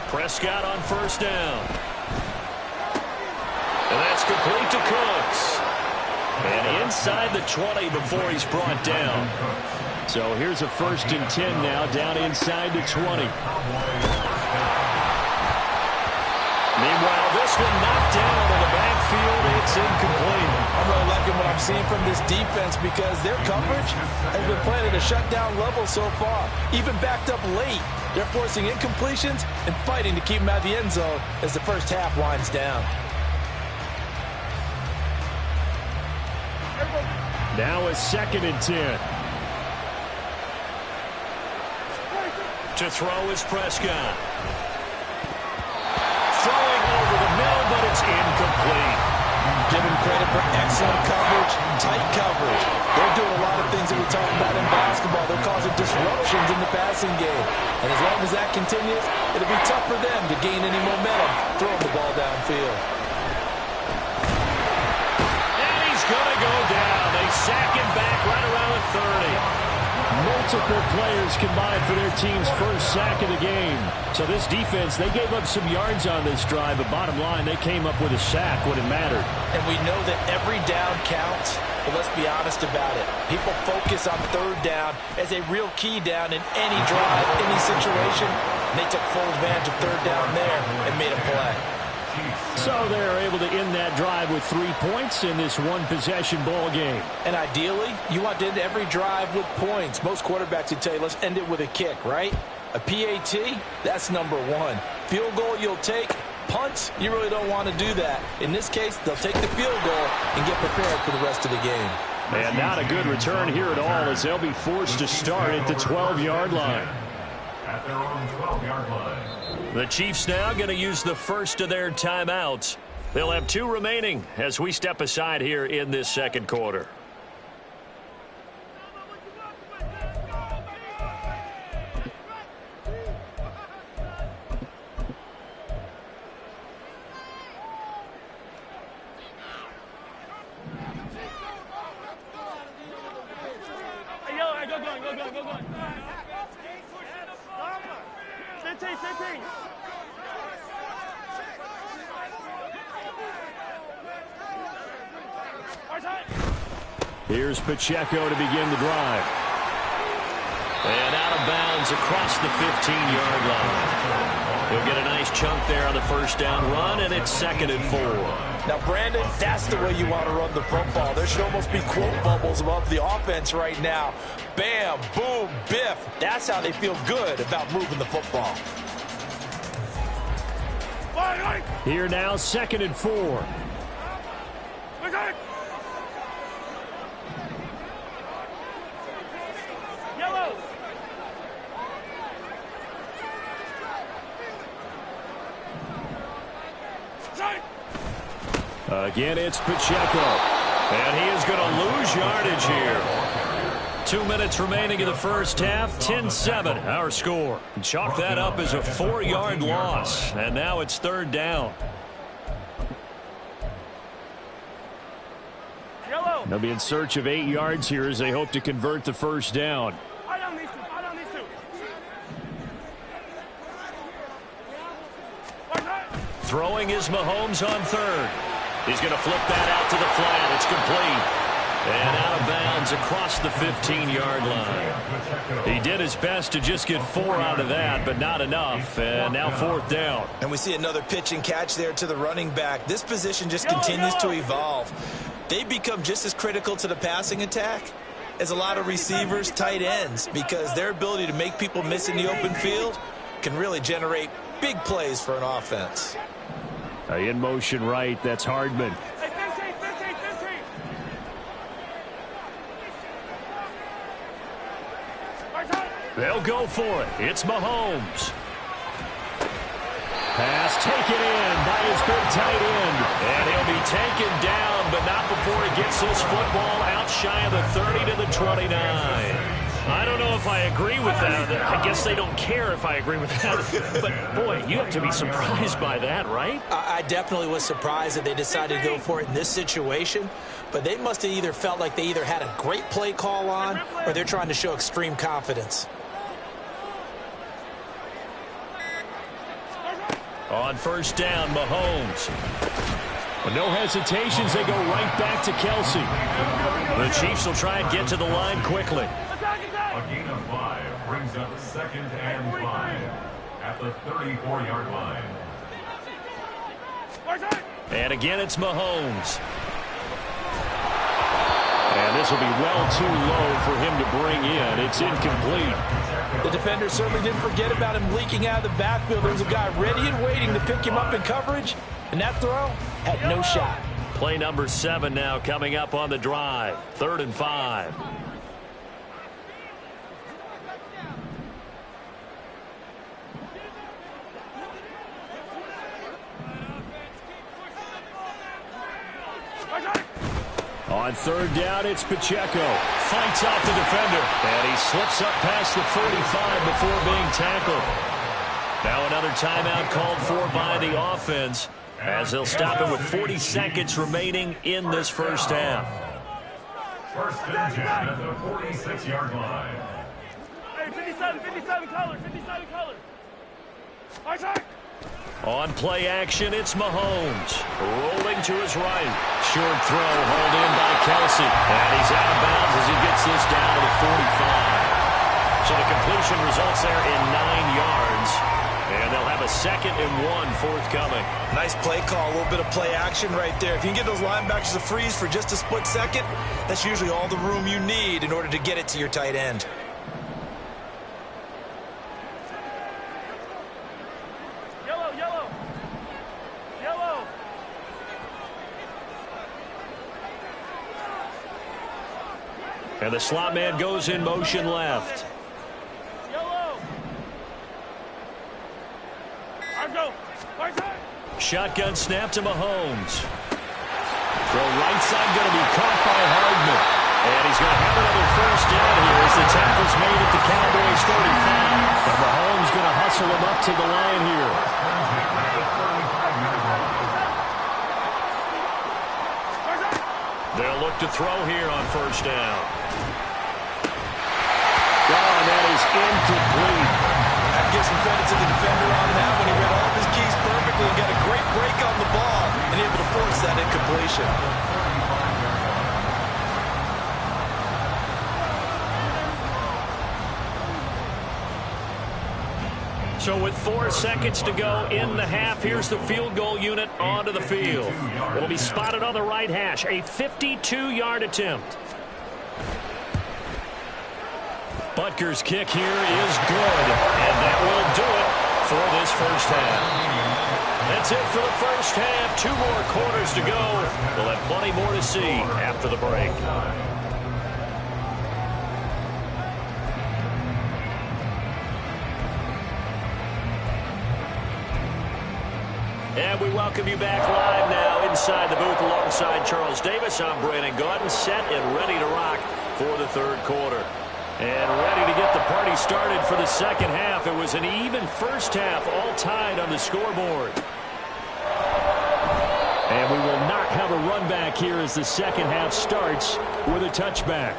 [SPEAKER 2] Prescott on first down. And that's complete to Cooks. And inside the 20 before he's brought down. So here's a 1st and 10 now, down inside the 20. Meanwhile, this one knocked down in the backfield. It's incomplete.
[SPEAKER 4] I'm really liking what I'm seeing from this defense because their coverage has been playing at a shutdown level so far. Even backed up late, they're forcing incompletions and fighting to keep them out of the end zone as the first half winds down.
[SPEAKER 2] Now a 2nd and 10. To throw is Prescott. Throwing over the middle, but it's incomplete.
[SPEAKER 4] Give him credit for excellent coverage, tight coverage. They're doing a lot of things that we talk about in basketball. They're causing disruptions in the passing game. And as long as that continues, it'll be tough for them to gain any momentum throwing the ball downfield.
[SPEAKER 2] And he's going to go down. They sack him back right around the 30. Multiple players combined for their team's first sack of the game. So this defense, they gave up some yards on this drive, but bottom line, they came up with a sack when it mattered.
[SPEAKER 4] And we know that every down counts, but let's be honest about it. People focus on third down as a real key down in any drive, any situation. And they took full advantage of third down there and made a play.
[SPEAKER 2] So they're able to end that drive with 3 points in this one-possession ball game.
[SPEAKER 4] And ideally, you want to end every drive with points. Most quarterbacks would tell you, let's end it with a kick, right? A PAT, that's number 1. Field goal you'll take. Punts, you really don't want to do that. In this case, they'll take the field goal and get prepared for the rest of the game.
[SPEAKER 2] And not a good return here at all as they'll be forced to start at the 12-yard line.
[SPEAKER 6] At their own 12-yard line.
[SPEAKER 2] The Chiefs now going to use the first of their timeouts. They'll have 2 remaining as we step aside here in this second quarter.
[SPEAKER 5] Hey, yo, go going. 15.
[SPEAKER 2] Here's Pacheco to begin the drive. And out of bounds across the 15-yard line. He'll get a nice chunk there on the first down run, and it's 2nd and 4.
[SPEAKER 4] Now, Brandon, that's the way you want to run the football. There should almost be quote bubbles above the offense right now. Bam, boom, biff. That's how they feel good about moving the football.
[SPEAKER 2] Here now, 2nd and 4.
[SPEAKER 5] Yellow.
[SPEAKER 2] Again, it's Pacheco. And he is going to lose yardage here. 2 minutes remaining in the first half. 10-7, our score. Chalk that up as a 4-yard loss. And now it's third down. They'll be in search of 8 yards here as they hope to convert the first down. Throwing is Mahomes on third. He's going to flip that out to the flat. It's complete. And out of bounds across the 15-yard line. He did his best to just get 4 out of that, but not enough. And now fourth down.
[SPEAKER 4] And we see another pitch and catch there to the running back. This position just continues to evolve. They become just as critical to the passing attack as a lot of receivers, tight ends, because their ability to make people miss in the open field can really generate big plays for an offense.
[SPEAKER 2] In motion right, that's Hardman. They'll go for it. It's Mahomes. Pass taken in by his big tight end. And he'll be taken down, but not before he gets this football out shy of the 30 to the 29. I don't know if I agree with that. I guess they don't care if I agree with that. But, boy, you have to be surprised by that, right?
[SPEAKER 4] I definitely was surprised that they decided to go for it in this situation. But they must have either felt like they either had a great play call on or they're trying to show extreme confidence.
[SPEAKER 2] On first down, Mahomes. With no hesitations, they go right back to Kelsey. The Chiefs will try and get to the line quickly.
[SPEAKER 6] A gain of 5 brings up 2nd and 5 at the 34-yard line.
[SPEAKER 2] And again, it's Mahomes. And this will be well too low for him to bring in. It's incomplete.
[SPEAKER 4] The defender certainly didn't forget about him leaking out of the backfield. There was a guy ready and waiting to pick him up in coverage, and that throw had no shot.
[SPEAKER 2] Play number 7 now coming up on the drive. 3rd and 5. On 3rd down, it's Pacheco. Fights off the defender. And he slips up past the 45 before being tackled. Now another timeout called for by the offense as they'll stop him with 40 seconds remaining in this first half.
[SPEAKER 6] 1st and 10 at the 46-yard line.
[SPEAKER 5] Hey, 57 colors, 57 colors.
[SPEAKER 2] On play action, it's Mahomes. Rolling to his right. Short throw hauled in by Kelsey. And he's out of bounds as he gets this down to the 45. So the completion results there in 9 yards. And they'll have a 2nd and 1 forthcoming.
[SPEAKER 4] Nice play call, a little bit of play action right there. If you can get those linebackers to freeze for just a split second, that's usually all the room you need in order to get it to your tight end.
[SPEAKER 2] And the slot man goes in motion left. Shotgun snap to Mahomes. Throw right side going to be caught by Hardman. And he's going to have another first down here as the tackle's made at the Cowboys 35. And Mahomes going to hustle him up to the line here. They'll look to throw here on first down. Oh, and that is incomplete.
[SPEAKER 4] That gives some credit to the defender on that when he read all of his keys perfectly and got a great break on the ball and able to force that incompletion.
[SPEAKER 2] So with 4 seconds to go in the half, here's the field goal unit onto the field. It'll be spotted on the right hash. A 52-yard attempt. Butker's kick here is good, and that will do it for this first half. That's it for the first half. 2 more quarters to go. We'll have plenty more to see after the break. And we welcome you back live now inside the booth alongside Charles Davis. I'm Brandon Gaudin, set and ready to rock for the 3rd quarter. And ready to get the party started for the second half. It was an even first half, all tied on the scoreboard. And we will not have a run back here as the second half starts with a touchback.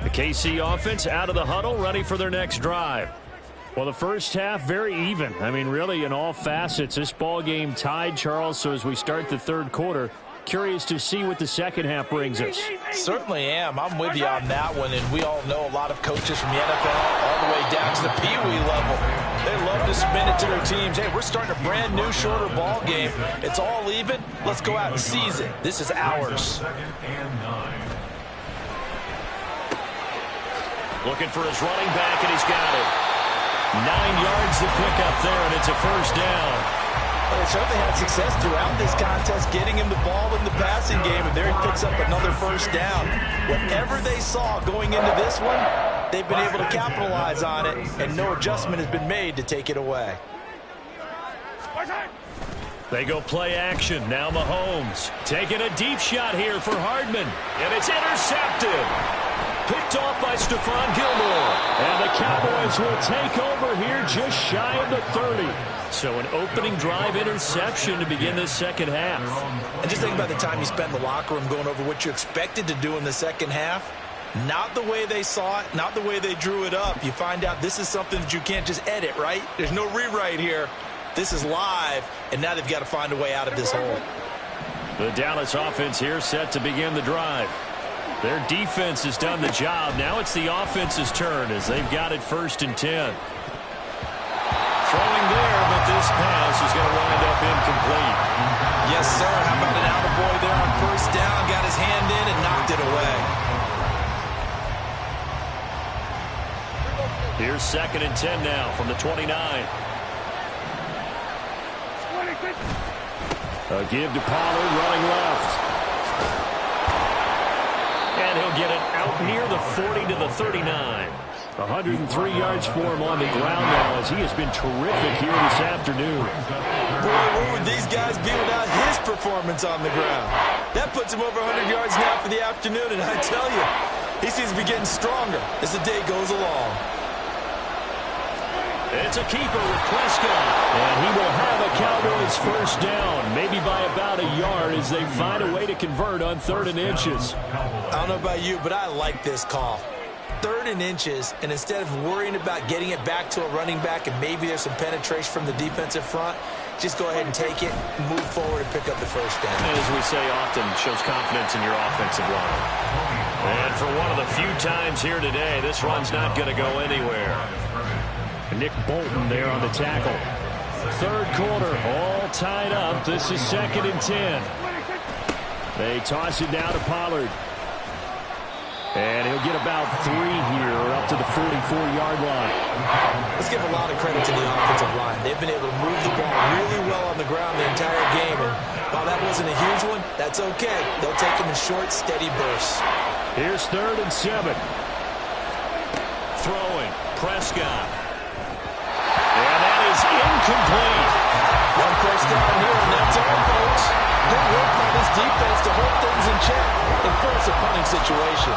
[SPEAKER 2] The KC offense out of the huddle, ready for their next drive. Well, the first half, very even. I mean, really, in all facets, this ball game tied, Charles. So as we start the third quarter, curious to see what the second half brings us.
[SPEAKER 4] Certainly am. I'm with you on that one. And we all know a lot of coaches from the NFL all the way down to the Pee Wee level. They love to spin it to their teams. Hey, we're starting a brand new, shorter ball game. It's all even. Let's go out and seize it. This is ours.
[SPEAKER 2] Looking for his running back, and he's got it. 9 yards to pick up there, and it's a first down.
[SPEAKER 4] Well, they certainly had success throughout this contest, getting him the ball in the passing game, and there he picks up another first down. Whatever they saw going into this one, they've been able to capitalize on it, and no adjustment has been made to take it away.
[SPEAKER 2] They go play action. Now Mahomes taking a deep shot here for Hardman, and it's intercepted. Picked off by Stephon Gilmore. And the Cowboys will take over here just shy of the 30. So an opening drive interception to begin this second half.
[SPEAKER 4] And just think about the time you spent in the locker room going over what you expected to do in the second half. Not the way they saw it, not the way they drew it up. You find out this is something that you can't just edit, right? There's no rewrite here. This is live, and now they've got to find a way out of this hole.
[SPEAKER 2] The Dallas offense here set to begin the drive. Their defense has done the job. Now it's the offense's turn as they've got it 1st and 10. Throwing there, but this pass is going to wind up incomplete.
[SPEAKER 4] Yes, sir. How about an attaboy there on first down? Got his hand in and knocked it away.
[SPEAKER 2] Here's 2nd and 10 now from the 29. A give to Pollard, running left. And he'll get it out near the 40 to the 39. 103 yards for him on the ground now as he has been terrific here this afternoon.
[SPEAKER 4] Boy, where would these guys be without his performance on the ground? That puts him over 100 yards now for the afternoon, and I tell you, he seems to be getting stronger as the day goes along.
[SPEAKER 2] It's a keeper with Prescott, and he will have a Cowboys first down, maybe by about a yard as they find a way to convert on 3rd and inches.
[SPEAKER 4] I don't know about you, but I like this call. 3rd and inches, and instead of worrying about getting it back to a running back and maybe there's some penetration from the defensive front, just go ahead and take it, move forward, and pick up the first down.
[SPEAKER 2] And as we say often, shows confidence in your offensive line. And for one of the few times here today, this run's not going to go anywhere. Nick Bolton there on the tackle. 3rd quarter, all tied up. This is 2nd and 10. They toss it down to Pollard. And he'll get about 3 here, up to the 44-yard line.
[SPEAKER 4] Let's give a lot of credit to the offensive line. They've been able to move the ball really well on the ground the entire game. And while that wasn't a huge one, that's okay. They'll take them in short, steady bursts.
[SPEAKER 2] Here's 3rd and 7. Throwing, Prescott. And that is incomplete.
[SPEAKER 4] One first down here, and that's all, folks. Good work by this defense to hold things in check and force a punting situation.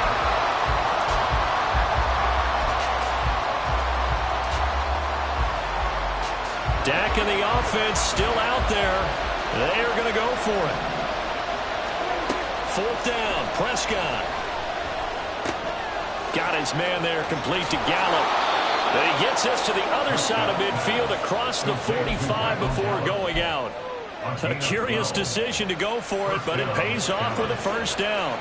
[SPEAKER 2] Dak and the offense still out there. They are going to go for it. 4th down, Prescott. Got his man there, complete to Gallup. He gets us to the other side of midfield across the 45 before going out. A curious decision to go for it, but it pays off with a first down.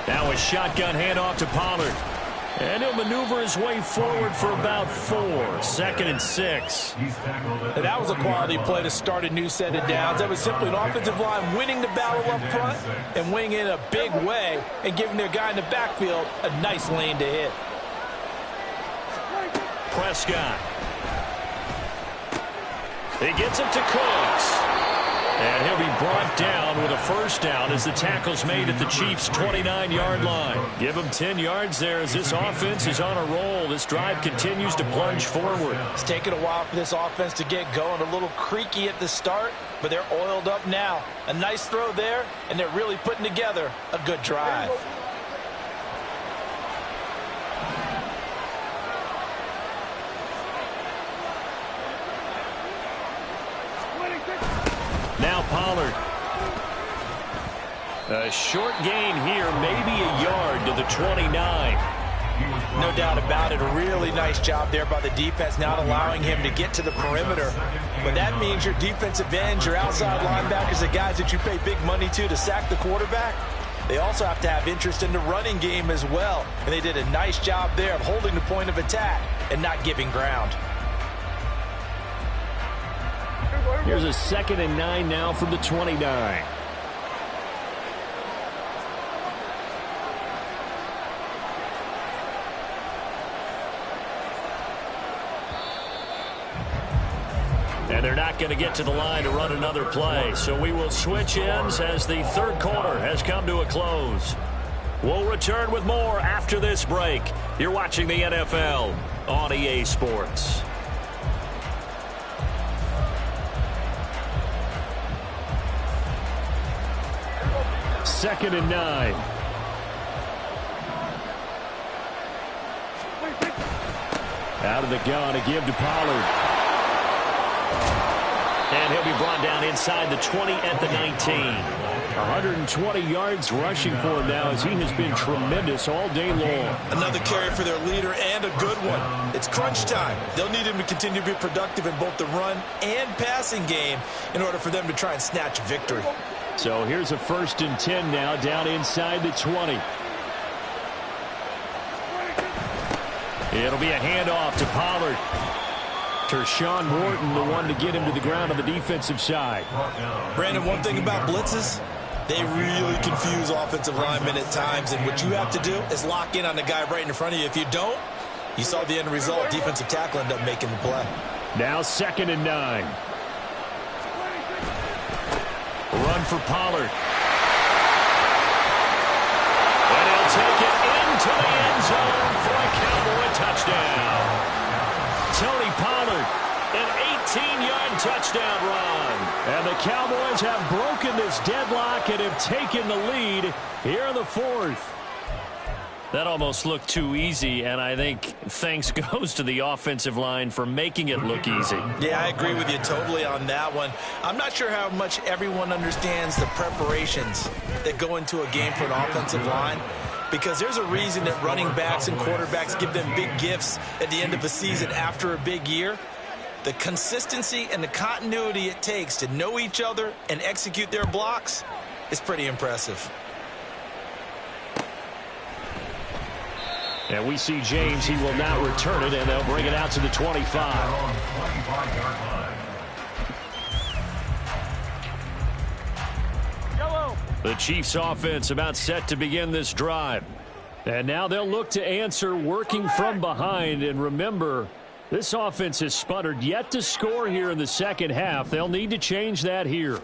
[SPEAKER 2] Now a shotgun handoff to Pollard. And he'll maneuver his way forward for about 4. 2nd and 6.
[SPEAKER 4] And that was a quality play to start a new set of downs. That was simply an offensive line winning the battle up front and winning in a big way and giving their guy in the backfield a nice lane to hit.
[SPEAKER 2] Prescott. He gets it to Cooks. And he'll be brought down with a first down as the tackle's made at the Chiefs' 29-yard line. Give him 10 yards there as this offense is on a roll. This drive continues to plunge forward.
[SPEAKER 4] It's taken a while for this offense to get going. A little creaky at the start, but they're oiled up now. A nice throw there, and they're really putting together a good drive.
[SPEAKER 2] Now Pollard. A short gain here, maybe a yard to the 29.
[SPEAKER 4] No doubt about it. A really nice job there by the defense, not allowing him to get to the perimeter. But that means your defensive ends, your outside linebackers, the guys that you pay big money to sack the quarterback, they also have to have interest in the running game as well. And they did a nice job there of holding the point of attack and not giving ground.
[SPEAKER 2] Here's a 2nd and 9 now from the 29. And they're not going to get to the line to run another play. So we will switch ends as the third quarter has come to a close. We'll return with more after this break. You're watching the NFL on EA Sports. 2nd and 9. Out of the gun, a give to Pollard. And he'll be brought down inside the 20 at the 19. 120 yards rushing for him now as he has been tremendous all day long.
[SPEAKER 4] Another carry for their leader and a good one. It's crunch time. They'll need him to continue to be productive in both the run and passing game in order for them to try and snatch a victory.
[SPEAKER 2] So here's a 1st and 10 now down inside the 20. It'll be a handoff to Pollard. Tershawn Wharton, the one to get him to the ground on the defensive side.
[SPEAKER 4] Brandon, one thing about blitzes, they really confuse offensive linemen at times, and what you have to do is lock in on the guy right in front of you. If you don't, you saw the end result. Defensive tackle ended up making the play.
[SPEAKER 2] Now 2nd and 9. Run for Pollard. And he'll take it into the end zone for a Cowboy touchdown. Tony Pollard, an 18-yard touchdown run. And the Cowboys have broken this deadlock and have taken the lead here in the 4th. That almost looked too easy, and I think thanks goes to the offensive line for making it look easy.
[SPEAKER 4] Yeah, I agree with you totally on that one. I'm not sure how much everyone understands the preparations that go into a game for an offensive line, because there's a reason that running backs and quarterbacks give them big gifts at the end of the season after a big year. The consistency and the continuity it takes to know each other and execute their blocks is pretty impressive.
[SPEAKER 2] And we see James. He will now return it, and they'll bring it out to the 25. The Chiefs offense about set to begin this drive. And now they'll look to answer working from behind. And remember, this offense has sputtered yet to score here in the second half. They'll need to change that here.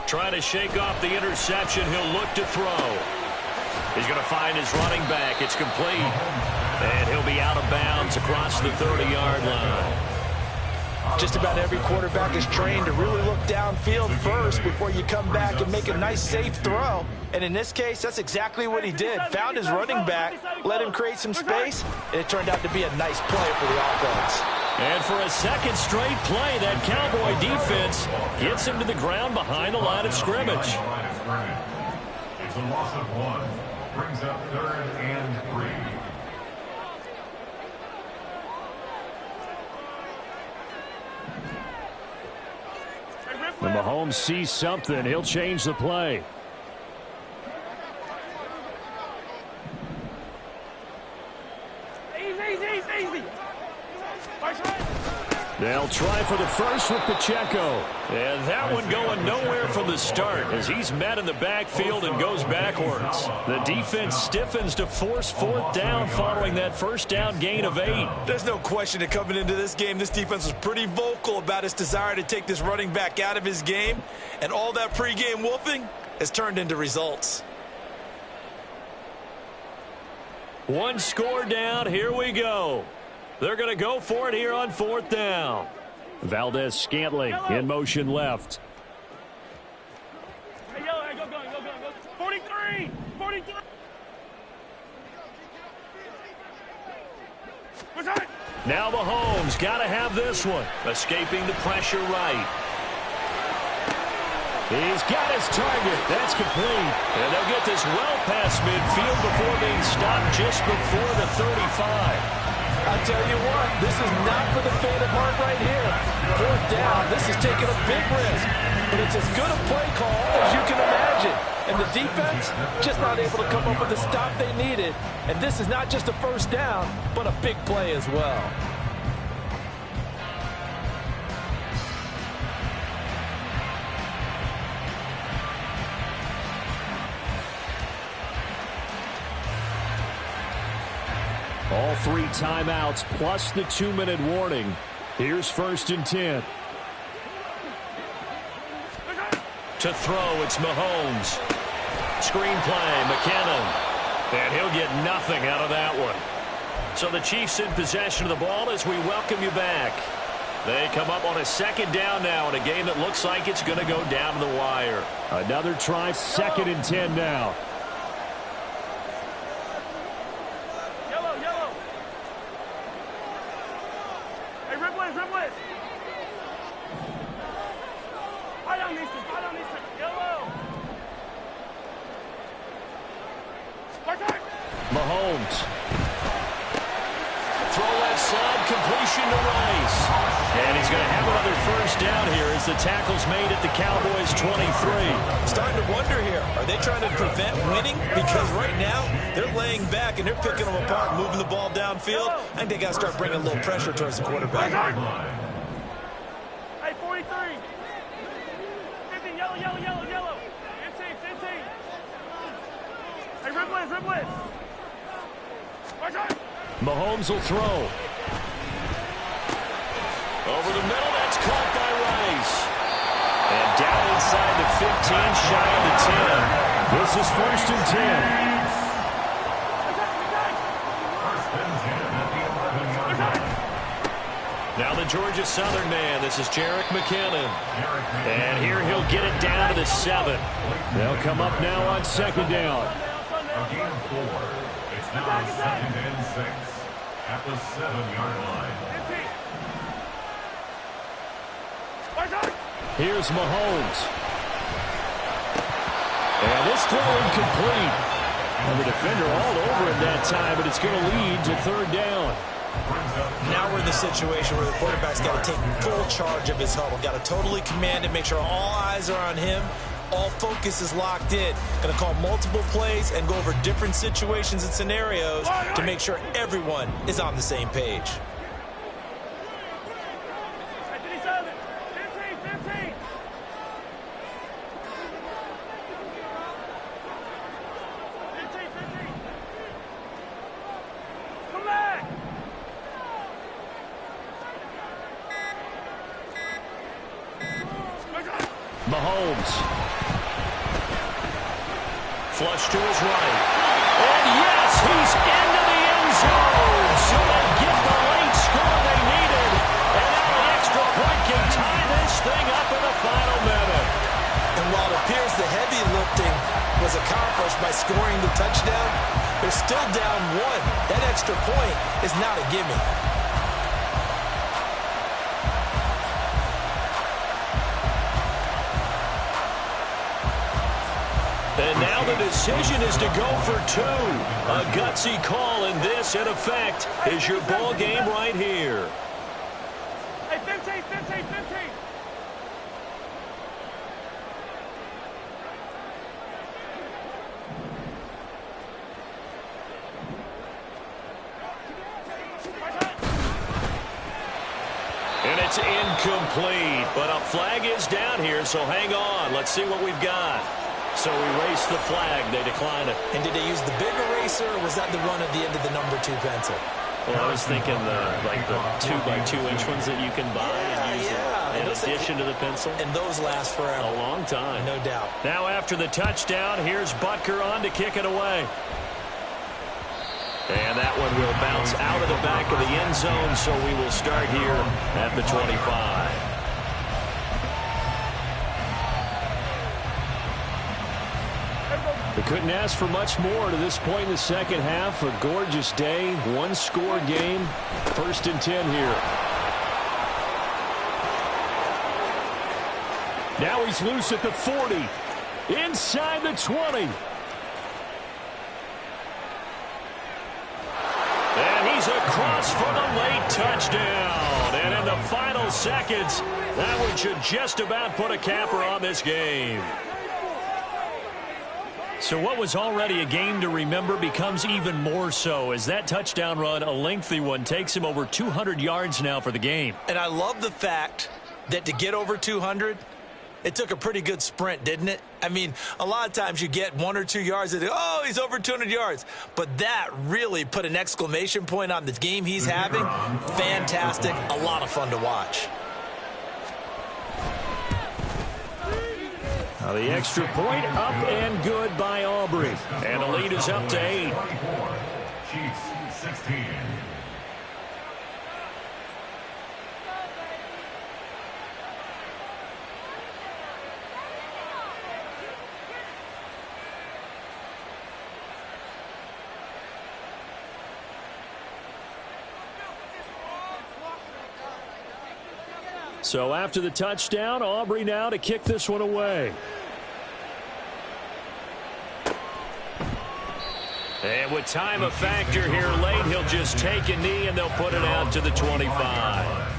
[SPEAKER 2] Trying to shake off the interception. He'll look to throw. He's going to find his running back. It's complete. And he'll be out of bounds across the 30-yard line.
[SPEAKER 4] Just about every quarterback is trained to really look downfield first before you come back and make a nice, safe throw. And in this case, that's exactly what he did. Found his running back, let him create some space, and it turned out to be a nice play for the offense.
[SPEAKER 2] And for a second straight play, that Cowboy defense gets him to the ground behind the line of scrimmage.
[SPEAKER 6] It's a loss of 1. Brings up 3rd and 3.
[SPEAKER 2] When Mahomes sees something, he'll change the play.
[SPEAKER 5] Easy.
[SPEAKER 2] They'll try for the first with Pacheco. And that one going nowhere from the start as he's met in the backfield and goes backwards. The defense stiffens to force fourth down following that first down gain of 8.
[SPEAKER 4] There's no question that coming into this game, this defense was pretty vocal about its desire to take this running back out of his game. And all that pregame wolfing has turned into results.
[SPEAKER 2] One score down. Here we go. They're going to go for it here on fourth down. Valdez Scantling in motion left.
[SPEAKER 5] Hey, yellow, hey, go. 43! 43! What's that?
[SPEAKER 2] Now Mahomes got to have this one. Escaping the pressure right. He's got his target. That's complete. And they'll get this well past midfield before being stopped just before the 35.
[SPEAKER 3] I tell you what, this is not for the faint of heart right here. Fourth down, this is taking a big risk. But it's as good a play call as you can imagine. And the defense just not able to come up with the stop they needed. And this is not just a first down, but a big play as well.
[SPEAKER 2] All 3 timeouts plus the 2-minute warning. Here's 1st and 10. To throw, it's Mahomes. Screen play, McKinnon. And he'll get nothing out of that one. So the Chiefs in possession of the ball as we welcome you back. They come up on a 2nd down now in a game that looks like it's going to go down to the wire. Another try, 2nd and 10 now. Mahomes. Throw left side, completion to Rice. And he's going to have another first down here as the tackle's made at the Cowboys' 23.
[SPEAKER 4] Starting to wonder here, are they trying to prevent winning? Because right now, they're laying back and they're picking them apart, moving the ball downfield. I think they got to start bringing a little pressure towards the quarterback.
[SPEAKER 5] Hey, 43. 50, yellow. Insane. Hey, Riblet.
[SPEAKER 2] Mahomes will throw. Over the middle, that's caught by Rice. And down inside the 15, shy of the 10. This is 1st and 10. Now the Georgia Southern man. This is Jerick McKinnon. And here he'll get it down to the 7. They'll come up now on 2nd down.
[SPEAKER 6] Again 4. It's now 2nd and 6 at the 7-yard line.
[SPEAKER 2] Here's Mahomes. And this throw incomplete. And the defender all over him that time, but it's going to lead to 3rd down.
[SPEAKER 4] Now we're in the situation where the quarterback's got to take full charge of his huddle. Got to totally command it, make sure all eyes are on him. All focus is locked in. Going to call multiple plays and go over different situations and scenarios to make sure everyone is on the same page.
[SPEAKER 2] Mahomes. Flush to his right. And yes, he's into the end zone. So they get the late score they needed. And now an extra point can tie this thing up in the final minute.
[SPEAKER 4] And while it appears the heavy lifting was accomplished by scoring the touchdown, they're still down 1. That extra point is not a gimme.
[SPEAKER 2] And now the decision is to go for 2. A gutsy call, and this, in effect, is your ball game right here.
[SPEAKER 5] Hey, 15.
[SPEAKER 2] And a It's incomplete, but a flag is down here, so hang on. Let's see what we've got. So erase the flag. They decline it.
[SPEAKER 4] And did they use the big eraser, or was that the one at the end of the number 2 pencil?
[SPEAKER 2] Well, I was thinking the 2x2-inch ones that you can buy and use in addition to the pencil.
[SPEAKER 4] And those last forever.
[SPEAKER 2] A long time.
[SPEAKER 4] No doubt.
[SPEAKER 2] Now after the touchdown, here's Butker on to kick it away. And that one will bounce out of the back of the end zone, so we will start here at the 25. They couldn't ask for much more to this point in the second half. A gorgeous day, one-score game. 1st and 10 here. Now he's loose at the 40. Inside the 20. And he's across for the late touchdown. And in the final seconds, that one should just about put a capper on this game. So what was already a game to remember becomes even more so as that touchdown run, a lengthy one, takes him over 200 yards now for the game.
[SPEAKER 4] And I love the fact that to get over 200, it took a pretty good sprint, didn't it? I mean, a lot of times you get 1 or 2 yards and oh, he's over 200 yards. But that really put an exclamation point on the game he's having. Fantastic. A lot of fun to watch.
[SPEAKER 2] Now the extra point up and good by Aubrey. And the lead is up to 8.
[SPEAKER 6] Chiefs 16.
[SPEAKER 2] So after the touchdown, Aubrey now to kick this one away. And with time a factor here late, he'll just take a knee and they'll put it out to the 25.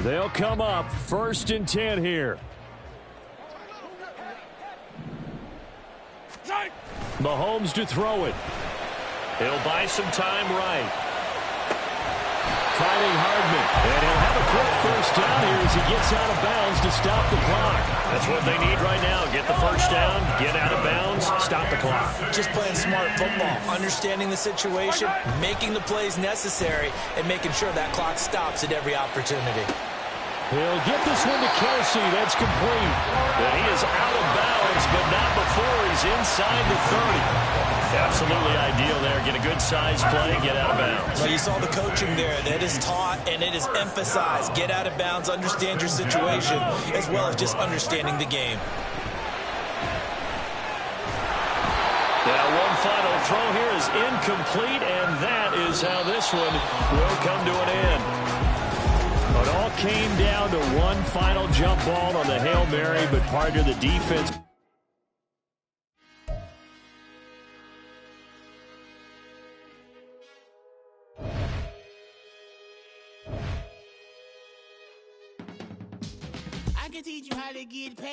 [SPEAKER 2] They'll come up 1st and 10 here. Mahomes to throw it. He'll buy some time right. Finding Hardman. And he'll have a quick 1st down here as he gets out of bounds to stop the clock. That's what they need right now. Get the 1st down, get out of bounds, stop the clock.
[SPEAKER 4] Just playing smart football, understanding the situation, making the plays necessary, and making sure that clock stops at every opportunity.
[SPEAKER 2] He'll get this one to Kelsey. That's complete. And he is out of bounds, but not before he's inside the 30. Absolutely ideal there. Get a good size play, get out of bounds.
[SPEAKER 4] Well, you saw the coaching there. That is taught and it is emphasized. Get out of bounds, understand your situation, as well as just understanding the game.
[SPEAKER 2] Now one final throw here is incomplete, and that is how this one will come to an end. It all came down to one final jump ball on the Hail Mary, but part of the defense.
[SPEAKER 14] I can teach you how to get paid.